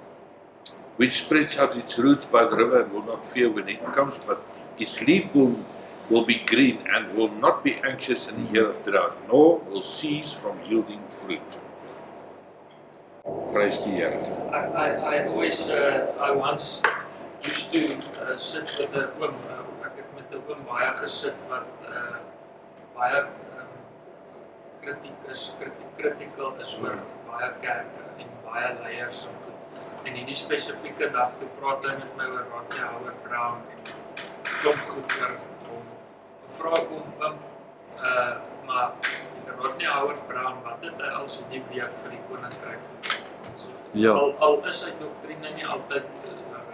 Speaker 3: Which spreads out its roots by the river and will not fear when it comes, but its leaf will be green and will not be anxious in the year of drought, nor will cease from yielding fruit. Praise the Lord.
Speaker 6: I always, I once used to sit with 'n oom, ek het met 'n oom baie gesit wat baie critical is oor baie kerke en baie leiers en goed. En hierdie spesifieke dag toe praat hy met my oor Rodney Howard-Browne en klop goed oor hom. Vra ek hom, maar Rodney Howard-Browne, wat het hy al sy nie week vir die koninkryk gedoen?
Speaker 1: Ja.
Speaker 6: Al is sy doktrine nie altyd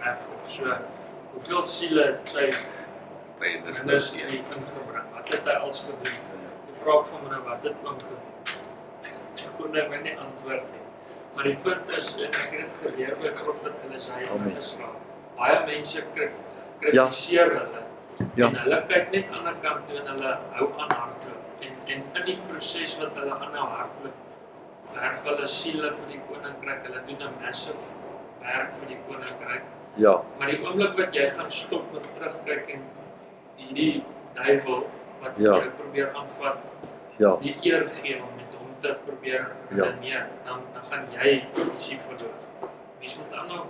Speaker 6: reg of so, hoeveel siele het sy kennis nie ingebring? Wat het hy als gedoen? Die vraag van my, wat het oom gedoen? Ek kon my nie antwoord nie. Maar die punt is, en ek het dit geleer by Prophet Elisaiah in Israel, baie mense kritiseer hulle, en hulle kyk net aan die kant toe en hulle hou aan hardloop. En in die proses wat hulle aanhou hardloop, werf hulle siele vir die koninkryk, hulle doen 'n massive werk vir die koninkryk.
Speaker 1: Ja.
Speaker 6: Maar die oomblik wat jy gaan stop en terugkyk en die duiwel wat jy probeer aanvat, die eer gee om met hom te probeer redeneer, dan gaan jy die missie verloor. Mens moet aanhou,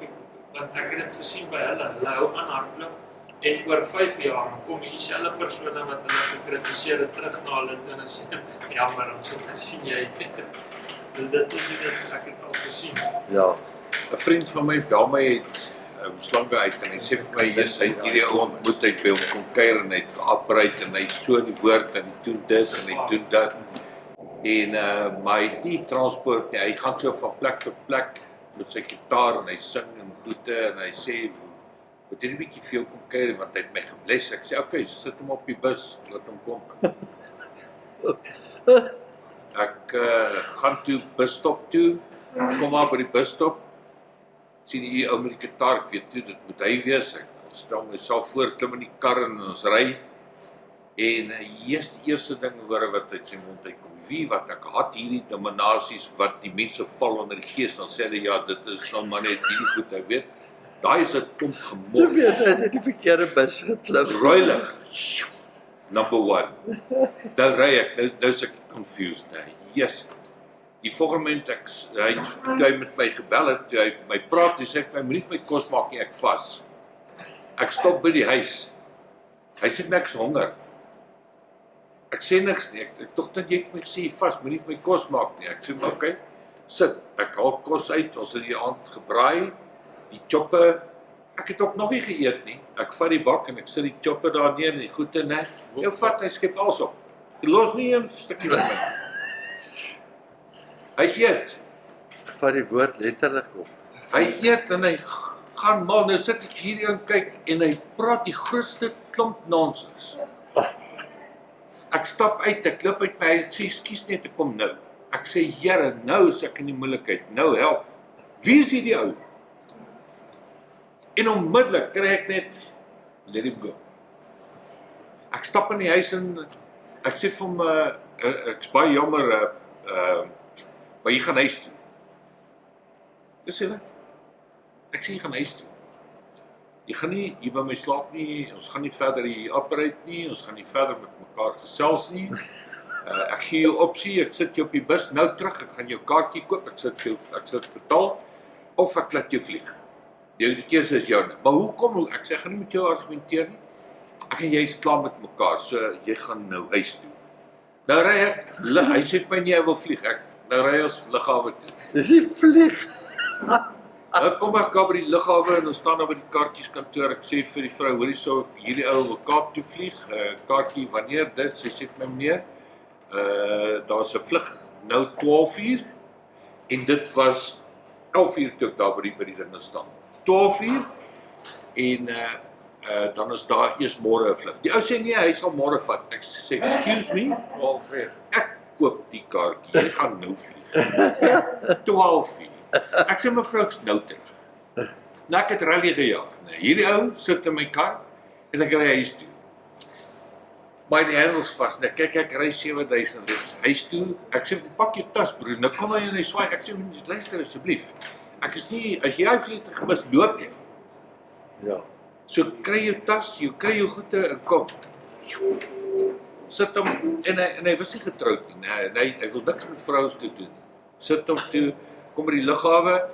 Speaker 6: want ek het dit gesien by hulle hou aan hardloop, en oor 5 jaar kom dieselfde persone wat hulle gekritiseer het terug na hulle toe en sê, jammer, ons het gesien jy Dit is nie dit ek het al gesien.
Speaker 1: Ja.
Speaker 3: 'n vriend van my bel my uit Slange uit en hy sê vir my, "Jy's hy het hierdie ou ontmoet, hy het by hom kom kuier en hy het geoperate en hy so die woord en hy doen dit en hy doen dat." En maar hy het nie transport nie. Hy gaan so van plek tot plek met sy gitaar en hy sing en goede en hy sê, "Moet jy 'n bietjie veel kom kuier want hy het my gebless." Ek sê, "Oké, sit hom op die bus, laat hom kom." Ek gaan toe busstop toe, kom maar by die busstop, sien die ou met die gitaar, ek weet toe, dit moet hy wees, ek stel myself voor, klim in die kar en ons ry, en die eerste ding hoor wat uit sy mond uitkom, wie wat, ek had hierdie dominasies wat die mense val onder die gees, dan sê hy, ja, dit is nou maar net hierdie goed, ek weet, daai is 'n klomp
Speaker 1: Toe
Speaker 3: gemors.
Speaker 1: weet hy het die verkeerde bus geklim.
Speaker 3: Roilig. Number 1. Nou ry ek, nou is ek confused, nee. Yes. Die volgende moment hy met my gebel het, toe hy my praat, hy sê ek, moenie vir my kos maak nie, ek vas. Ek stop by die huis. Hy sê ek is honger. Ek sê niks nie, ek dink dat jy het vir my gesê, vas, moenie vir my kos maak nie. Ek sê, maar okay, sit, ek haal kos uit, ons het die aand gebraai, die choppe, ek het ook nog nie geëet nie. Ek vat die bak en ek sit die choppe daar neer en die goede net. Jou vat, hy skep alles op. Jy los nie 'n stukkie van my. Hy eet.
Speaker 1: Vat die woord letterlik op.
Speaker 3: Hy eet en hy gaan mal, nou sit ek hier en kyk en hy praat die grootste klomp nonsens. Ek stap uit, ek loop uit my huis, ek sê, "Ekskuus net, ek kom nou." Ek sê, "Here, nou is ek in die moeilikheid, nou help. Wie is hierdie ou?" En onmiddellik kry ek net, let him go. Ek stap in die huis en ek sê vir hom, ek's baie jammer, maar jy gaan huis toe. Dis sê wat? Ek sê jy gaan huis toe. Jy gaan nie hier by my slaap nie, ons gaan nie verder hier operate nie, ons gaan nie verder met mekaar gesels nie. Ek gee jou opsie, ek sit jou op die bus nou terug, ek gaan jou kaartjie koop, ek sit betaal, of ek laat jou vlieg. Die keuse is joune. Maar hoekom? Ek sê, ek gaan nie met jou argumenteer nie. Ek en jy is klaar met mekaar, so jy gaan nou huis toe. Nou ry ek, hy sê vir my nie, hy wil vlieg, nou ry ons lughawe toe.
Speaker 1: Dis die vlieg.
Speaker 3: Nou kom ek daar by die lughawe en ons staan daar by die kaartjieskantoor. Ek sê vir die vrou, hoorie so, hierdie ou wil Kaap toe vlieg, kaartjie wanneer dit, sy sê vir my meneer, daar's 'n vlug nou 12 uur en dit was 11 uur toe ek daar by die dinge staan. 12 uur en dan is daar eers môre 'n vlug. Die ou sê nee, hy sal môre vat. Ek sê, "Excuse me, 12 uur. Ek koop die kaartjie, jy gaan nou vlieg." 12 uur. Ek sê mevrou, ek's nou terug. Nou ek het rally gejaag. Nee, hierdie ou sit in my kar en ek ry huis toe. Maar die hendels vas. Nou kyk ek ry 7000 huis toe. Ek sê pak jou tas broer. Nou kom hy en hy swaai. Ek sê luister asseblief. Ek is nie as jy vliegtuig mis loop jy.
Speaker 1: Ja.
Speaker 3: So kry jou tas, jy kry jou goede en kom. Sit hom en hy was nie getroud nie. Hy wil niks met vrouens te doen. Sit hom toe, kom by die lughawe,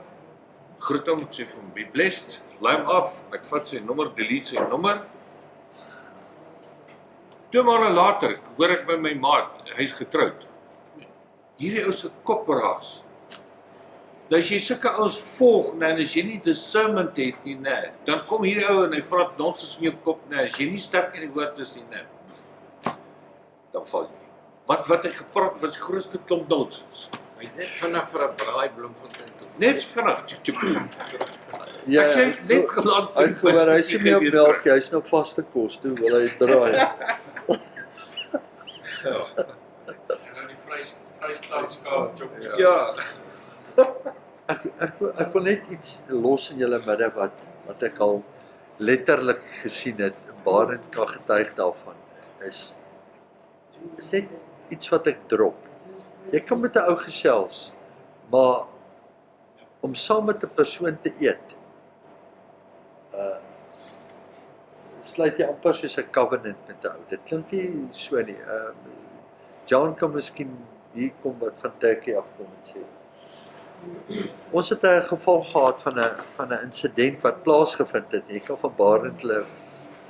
Speaker 3: groet hom, ek sê vir hom, be blessed, laai hom af, ek vat sy nommer, delete sy nommer. 2 maande later, hoor ek by my maat, hy's getroud. Hierdie ou se kop raas. Nou as jy sulke ouens volg, en as jy nie discernment het nie, dan kom hierdie ou en hy praat nonsens in jou kop, as jy nie sterk in die woord is nie, dan val jy. Wat hy gepraat was die grootste klomp nonsens.
Speaker 2: Hy het net vanaf vir 'n braaibloemfontein toe.
Speaker 3: Net vinnig.
Speaker 1: Ja,
Speaker 3: Ek sê net geland.
Speaker 1: Hy het gehoor, hy is nie meer op melk, hy is nou vaste kos, toe wil hy draai.
Speaker 6: En dan die Vrystaatskaap chokkies.
Speaker 3: Ja.
Speaker 1: Ek wil net iets los in julle midde wat ek al letterlik gesien het, Barend kan getuig daarvan, is net iets wat ek drop. Jy kan met 'n ou gesels, maar om saam met 'n persoon te eet, sluit jy amper soos 'n covenant met 'n ou. Dit klink nie so nie. John kan miskien hier kom wat van Turkey afkom en sê. Ons het 'n geval gehad van 'n insident wat plaasgevind het. Jy kan van Barend hulle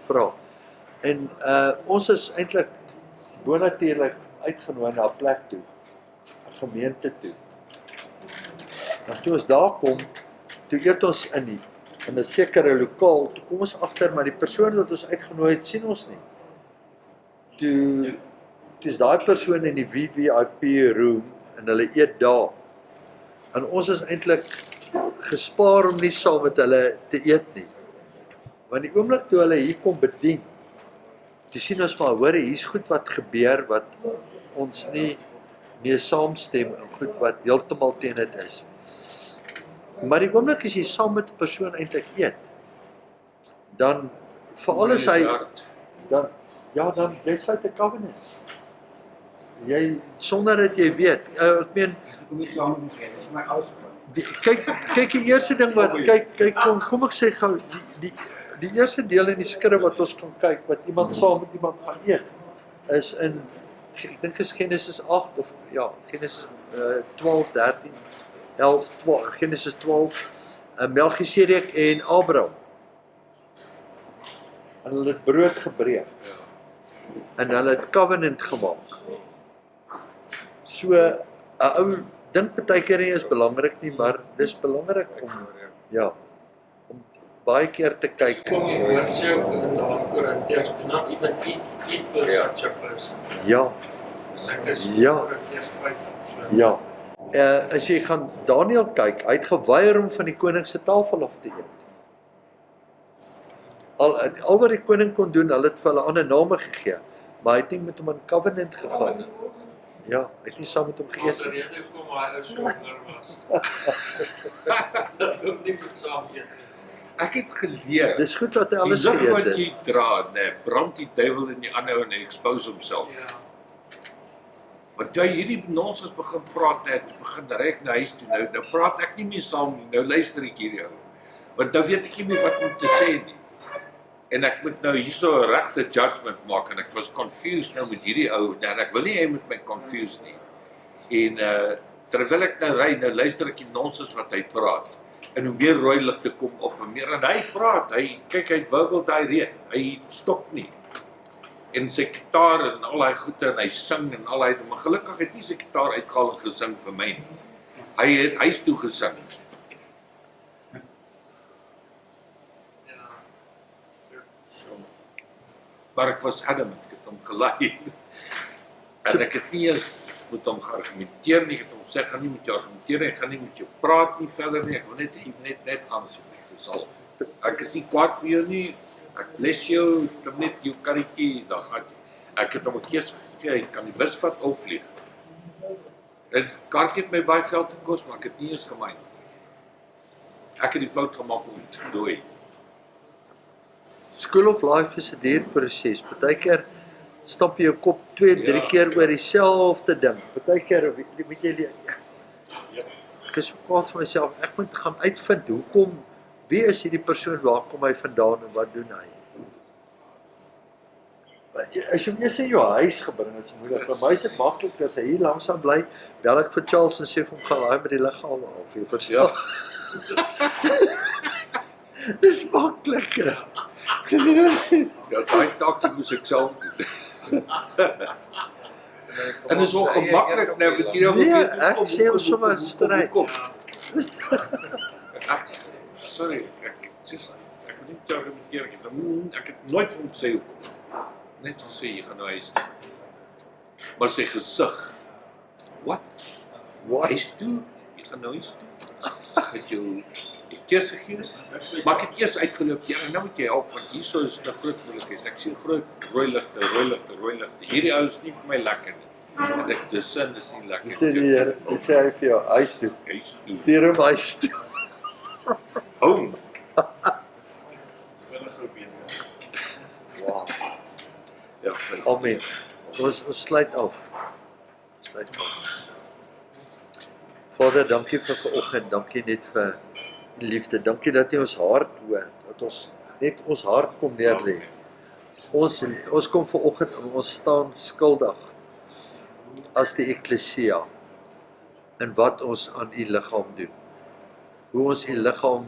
Speaker 1: vra. En ons is eintlik bonatuurlik uitgenooi na 'n plek toe, 'n gemeente toe. En toe ons daar kom, toe eet ons in 'n sekere lokaal, toe kom ons agter maar die persoon wat ons uitgenooi het, sien ons nie. Toe is daai persoon in die VVIP room en hulle eet daar. En ons is eintlik gespaar om nie saam met hulle te eet nie. Want die oomblik toe hulle hier kom bedien, toe sien ons maar, hoor, hier's goed wat gebeur wat ons nie saamstem en goed wat heeltemal teen dit is. Maar die oomblik as jy saam met 'n persoon eintlik eet, dan veral as hy dan jy's uit 'n covenant. Jy sonder dat jy weet, ek meen
Speaker 5: Kom nie saam met my, dit is my uitspring.
Speaker 1: kyk die eerste ding wat kom ek sê gou die eerste deel in die skrif wat ons kan kyk wat iemand saam met iemand gaan eet is in ek dink is Genesis 8 of Genesis 12, 13, 11, 12, Genesis 12, Melchisedek en Abraham. En hulle het brood gebreek. En hulle het covenant gemaak. So 'n ou dink partykeer nie is belangrik nie, maar dis belangrik om baie keer te kyk.
Speaker 6: Kom jy hoor sê ook in daardie Korintiërs, do not even eat with such a person.
Speaker 1: Ja.
Speaker 6: Ek is
Speaker 1: Ja.
Speaker 6: Korintiërs 5 so.
Speaker 1: Ja. As jy gaan Daniël kyk, hy het geweier om van die koning se tafel af te eet. Al wat die koning kon doen, hulle het vir hulle ander name gegee, maar hy het nie met hom in covenant gegaan nie. Ja, hy het nie saam met hom
Speaker 6: As
Speaker 1: geëet
Speaker 6: 'n
Speaker 1: nie.
Speaker 6: rede kom hy ou swanger was. Dat ook nie met saam eet nie.
Speaker 3: Ek het geleer,
Speaker 1: Dis goed dat hy
Speaker 3: die
Speaker 1: alles
Speaker 3: lig
Speaker 1: geëet
Speaker 3: wat
Speaker 1: het.
Speaker 3: jy dra, brand die duiwel in die ander en hy expose homself.
Speaker 6: Ja.
Speaker 3: Want toe hierdie nonsens begin praat het, begin rek na huis toe, nou praat ek nie meer saam nie, nou luister ek hierdie ou. Want nou weet ek nie meer wat om te sê nie. En ek moet nou hierso 'n regte judgment maak en ek was confused nou met hierdie ou en ek wil nie hy moet my confused nie. En terwyl ek nou ry, nou luister ek die nonsens wat hy praat. En hoe meer rooi ligte kom op en meer en hy praat, hy wibbel daai reën, hy stop nie. En sy gitaar en al daai goede en hy sing en al daai, maar gelukkig het nie sy gitaar uitgehaal en gesing vir my nie. Hy het huis toe gesing. Maar ek was adamant, ek het hom gelei. En ek het nie eens met hom geargumenteer nie, ek het hom sê, ek gaan nie met jou argumenteer nie, ek gaan nie met jou praat nie verder nie, ek wil net gaan so dis al. Ek is nie kwaad vir jou nie, ek bless jou, ek het net jou karretjie, dan gaan jy. Ek het hom 'n keuse gegee, hy kan die bus vat of vlieg. En kaartjie het my baie geld gekos, maar ek het nie eens gemyn. Ek het die fout gemaak om te dooi.
Speaker 1: School of Life is 'n duur proses. Partykeer stap jy jou kop 2-3 keer oor dieselfde ding. Partykeer weet jy ek is so kwaad vir myself. Ek moet gaan uitvind wie is hierdie persoon, waar kom hy vandaan en wat doen hy? As jy eers in jou huis gebring het, is moeilik. Vir my is dit makliker as hy hier langsaan bly, bel ek vir Charles en sê vir hom gaan laai met die liggame af. Jy verstaan? Dis makliker.
Speaker 3: Ja, daai taak moes ek self doen. En is ongemaklik nou met hierdie
Speaker 1: Nee, ek sê ons sommer stryd.
Speaker 3: Sorry, ek wil nie te argumenteer, ek het nooit vir hom gesê hoekom. Net so sê jy gaan nou huis toe. Maar sy gesig. Wat? Huis toe? Jy gaan nou huis toe? Met jou keuse gegee. Maar ek het eers uitgeloop, ja, nou moet jy help want hierso is 'n groot moeilikheid. Ek sien groot rooi ligte. Hierdie ou is nie vir my lekker nie. En ek dis sin is nie lekker.
Speaker 1: Sê die Here, sê hy vir jou huis toe. Stuur hom huis toe.
Speaker 3: Home.
Speaker 4: Vinniger beter.
Speaker 1: Wow.
Speaker 3: Ja,
Speaker 1: Amen. Ons sluit af. Vader, dankie vir vanoggend. Dankie net vir die liefde. Dankie dat jy ons hart hoor. Dat ons net ons hart kom neerlê. Ons kom vanoggend en ons staan skuldig as die eklesia in wat ons aan u liggaam doen. Hoe ons u liggaam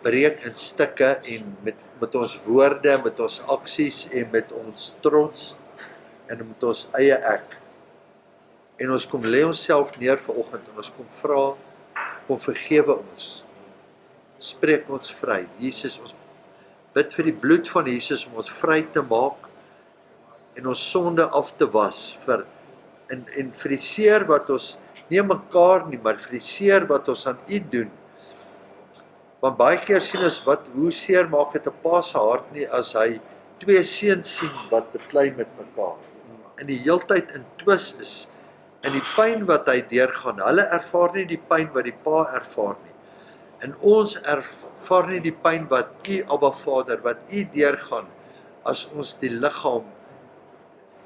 Speaker 1: breek in stukke en met ons woorde, met ons aksies en met ons trots en met ons eie ek. En ons kom lê onsself neer vanoggend en ons kom vra kom vergewe ons. Spreek ons vry. Jesus, ons bid vir die bloed van Jesus om ons vry te maak en ons sonde af te was en vir die seer wat ons nie mekaar nie, maar vir die seer wat ons aan U doen. Want baie keer sien ons hoe seer maak dit 'n pa se hart nie as hy twee seuns sien wat beklei met mekaar. En die heeltyd in twis is en die pyn wat hy deurgaan. Hulle ervaar nie die pyn wat die pa ervaar nie. En ons ervaar nie die pyn wat U, Abba Vader, wat U deurgaan as ons die liggaam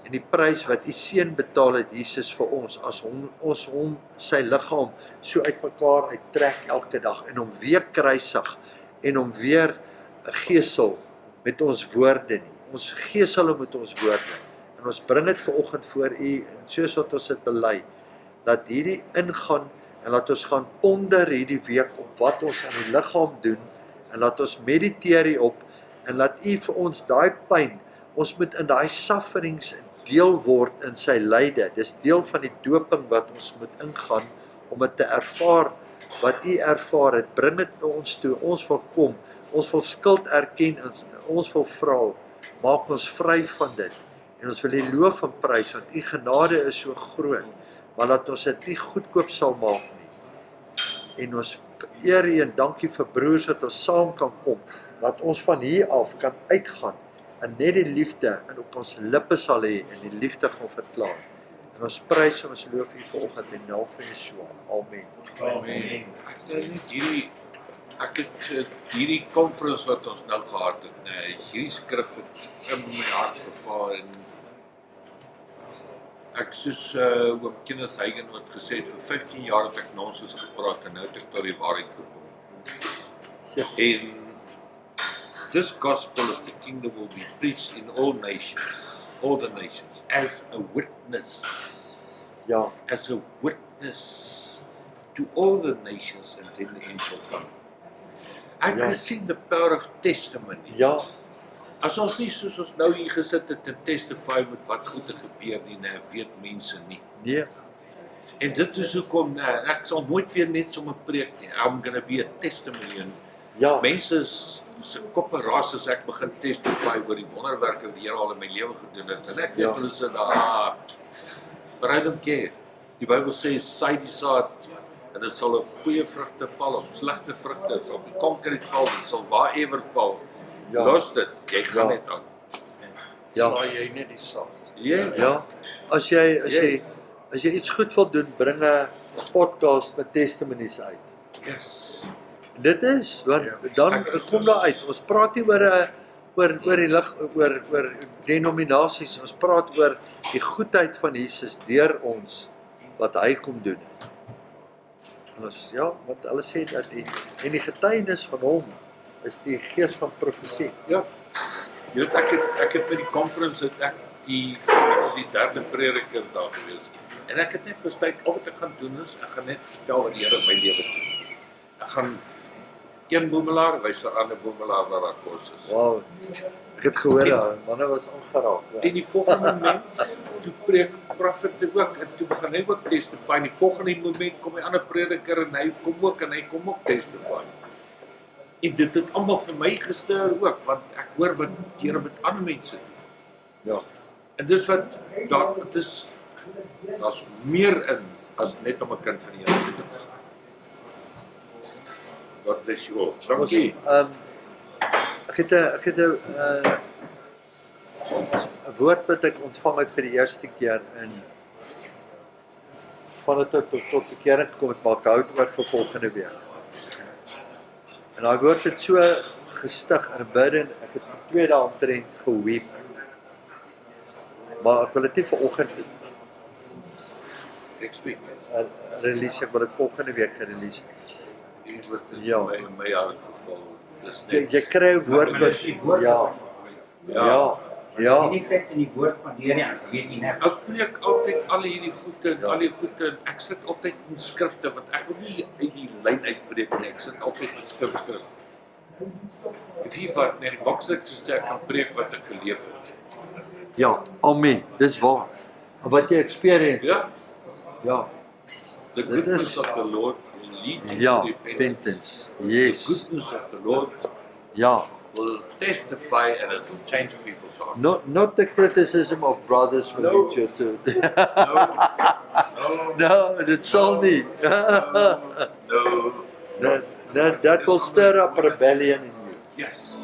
Speaker 1: en die prys wat U seun betaal het, Jesus, vir ons, as ons hom sy liggaam so uitmekaar uittrek elke dag en hom weer kruisig en hom weer gesel met ons woorde nie. Ons gesel hom met ons woorde. En ons bring dit vanoggend voor U en soos wat ons dit bely, dat hierdie ingaan en laat ons gaan ponder hierdie week op wat ons aan die liggaam doen en laat ons mediteer hierop en laat U vir ons daai pyn, ons moet in daai sufferings deel word in sy lyde. Dis deel van die doping wat ons moet ingaan om dit te ervaar wat U ervaar het. Bring dit by ons toe. Ons wil kom. Ons wil skuld erken en ons wil vra, maak ons vry van dit. En ons wil U loof en prys want U genade is so groot, maar laat ons dit nie goedkoop sal maak nie. En ons eer U en dankie vir broers dat ons saam kan kom. Laat ons van hier af kan uitgaan en net die liefde in op ons lippe sal hê en die liefde gaan verklaar. En ons prys en ons loof U vanoggend in die naam van Yeshua. Amen.
Speaker 3: Amen. Ek het hierdie conference wat ons nou gehad het, hierdie skrif het in my hart geval en ek soos oom Kenneth Hagin wat gesê het, vir 15 jaar het ek nonsens gepraat en nou het ek tot die waarheid gekom.
Speaker 1: Ja.
Speaker 3: En this gospel of the kingdom will be preached in all the nations, as a witness.
Speaker 1: Ja,
Speaker 3: As a witness to all the nations and then the end shall come. Ek
Speaker 1: Ja.
Speaker 3: het gesien the power of testimony.
Speaker 1: ja,
Speaker 3: As ons nie soos ons nou hier gesit het en testify met wat goed het gebeur nie, weet mense nie.
Speaker 1: nee,
Speaker 3: En dit is hoekom ek sal nooit weer net sommer preek nie. I'm gonna be a testimony. En
Speaker 1: ja,
Speaker 3: mense se koppe raas as ek begin testify oor die wonderwerke wat die Here al in my lewe gedoen het. En ek weet
Speaker 1: Ja.
Speaker 3: hulle sê daar, but I don't care. Die Bybel sê saai die saad en dit sal op goeie vrugte val of slegte vrugte, dit sal op die konkrete val, dit sal waarever val.
Speaker 1: Ja.
Speaker 3: Los dit, jy gaan
Speaker 1: Ja.
Speaker 3: net aan.
Speaker 1: ja,
Speaker 2: Saai jy net die saad.
Speaker 1: ja. As jy iets goed wil doen, bring 'n podcast met testimonies uit.
Speaker 3: Yes.
Speaker 1: Dit is, want dan kom daar uit. Ons praat nie oor die lig oor denominasies. Ons praat oor die goedheid van Jesus deur ons wat hy kom doen. En ons want hulle sê dat die getuienis van hom is die gees van profesie.
Speaker 3: Ja. Jy weet ek het by die conference het ek die derde prediker daar gewees. En ek het net besluit of wat ek gaan doen is, ek gaan net vertel wat die Here in my lewe doen. Ek gaan een boemelaar wys 'n ander boemelaar waar daar kos is.
Speaker 1: Wow. Ek het gehoor daai manne was aangeraak.
Speaker 3: En die volgende moment toe preek prophet ook en toe begin hy ook testify. En die volgende moment kom 'n ander prediker en hy kom ook testify. En dit het almal vir my gestuur ook want ek hoor wat die Here met ander mense doen.
Speaker 1: Ja.
Speaker 3: En dis wat daar's meer in as net om 'n kind van die Here te wees. God bless you all. Dankie.
Speaker 1: Ek het 'n woord wat ek ontvang het vir die eerste keer in van dit tot bekering gekom het, maar ek hou dit oor vir volgende week. En daai woord het so gestig in 'n burden, ek het vir 2 dae omtrent geweep. Maar ek wil dit nie vanoggend release, ek wil dit volgende week release.
Speaker 3: Dit word
Speaker 1: Ja.
Speaker 3: in my hart geval. Dis
Speaker 1: Jy kry 'n woord
Speaker 5: Maar
Speaker 1: wat
Speaker 5: is die woord
Speaker 1: ja,
Speaker 5: Hierdie tyd in die woord van die Here, weet jy net.
Speaker 3: Ek preek altyd al hierdie goede en ek sit altyd in skrifte want ek wil nie uit die lyn uitbreek nie. Ek sit altyd in skrif. If jy vat net die boksek so ek kan preek wat ek geleef het.
Speaker 1: ja, amen. Dis waar. Wat jy experience.
Speaker 3: Ja.
Speaker 1: Ja.
Speaker 3: The
Speaker 1: Dit is-
Speaker 3: goodness of the Lord will leading
Speaker 1: Ja,
Speaker 3: to repentance.
Speaker 1: repentance.
Speaker 3: The
Speaker 1: Yes.
Speaker 3: goodness of the Lord
Speaker 1: Ja.
Speaker 3: will testify and it will change people's hearts.
Speaker 1: Not the criticism of brothers will
Speaker 3: No.
Speaker 1: lead you to.
Speaker 3: No,
Speaker 1: No, dit sal nie.
Speaker 3: no.
Speaker 1: That will stir up rebellion in you.
Speaker 3: Yes.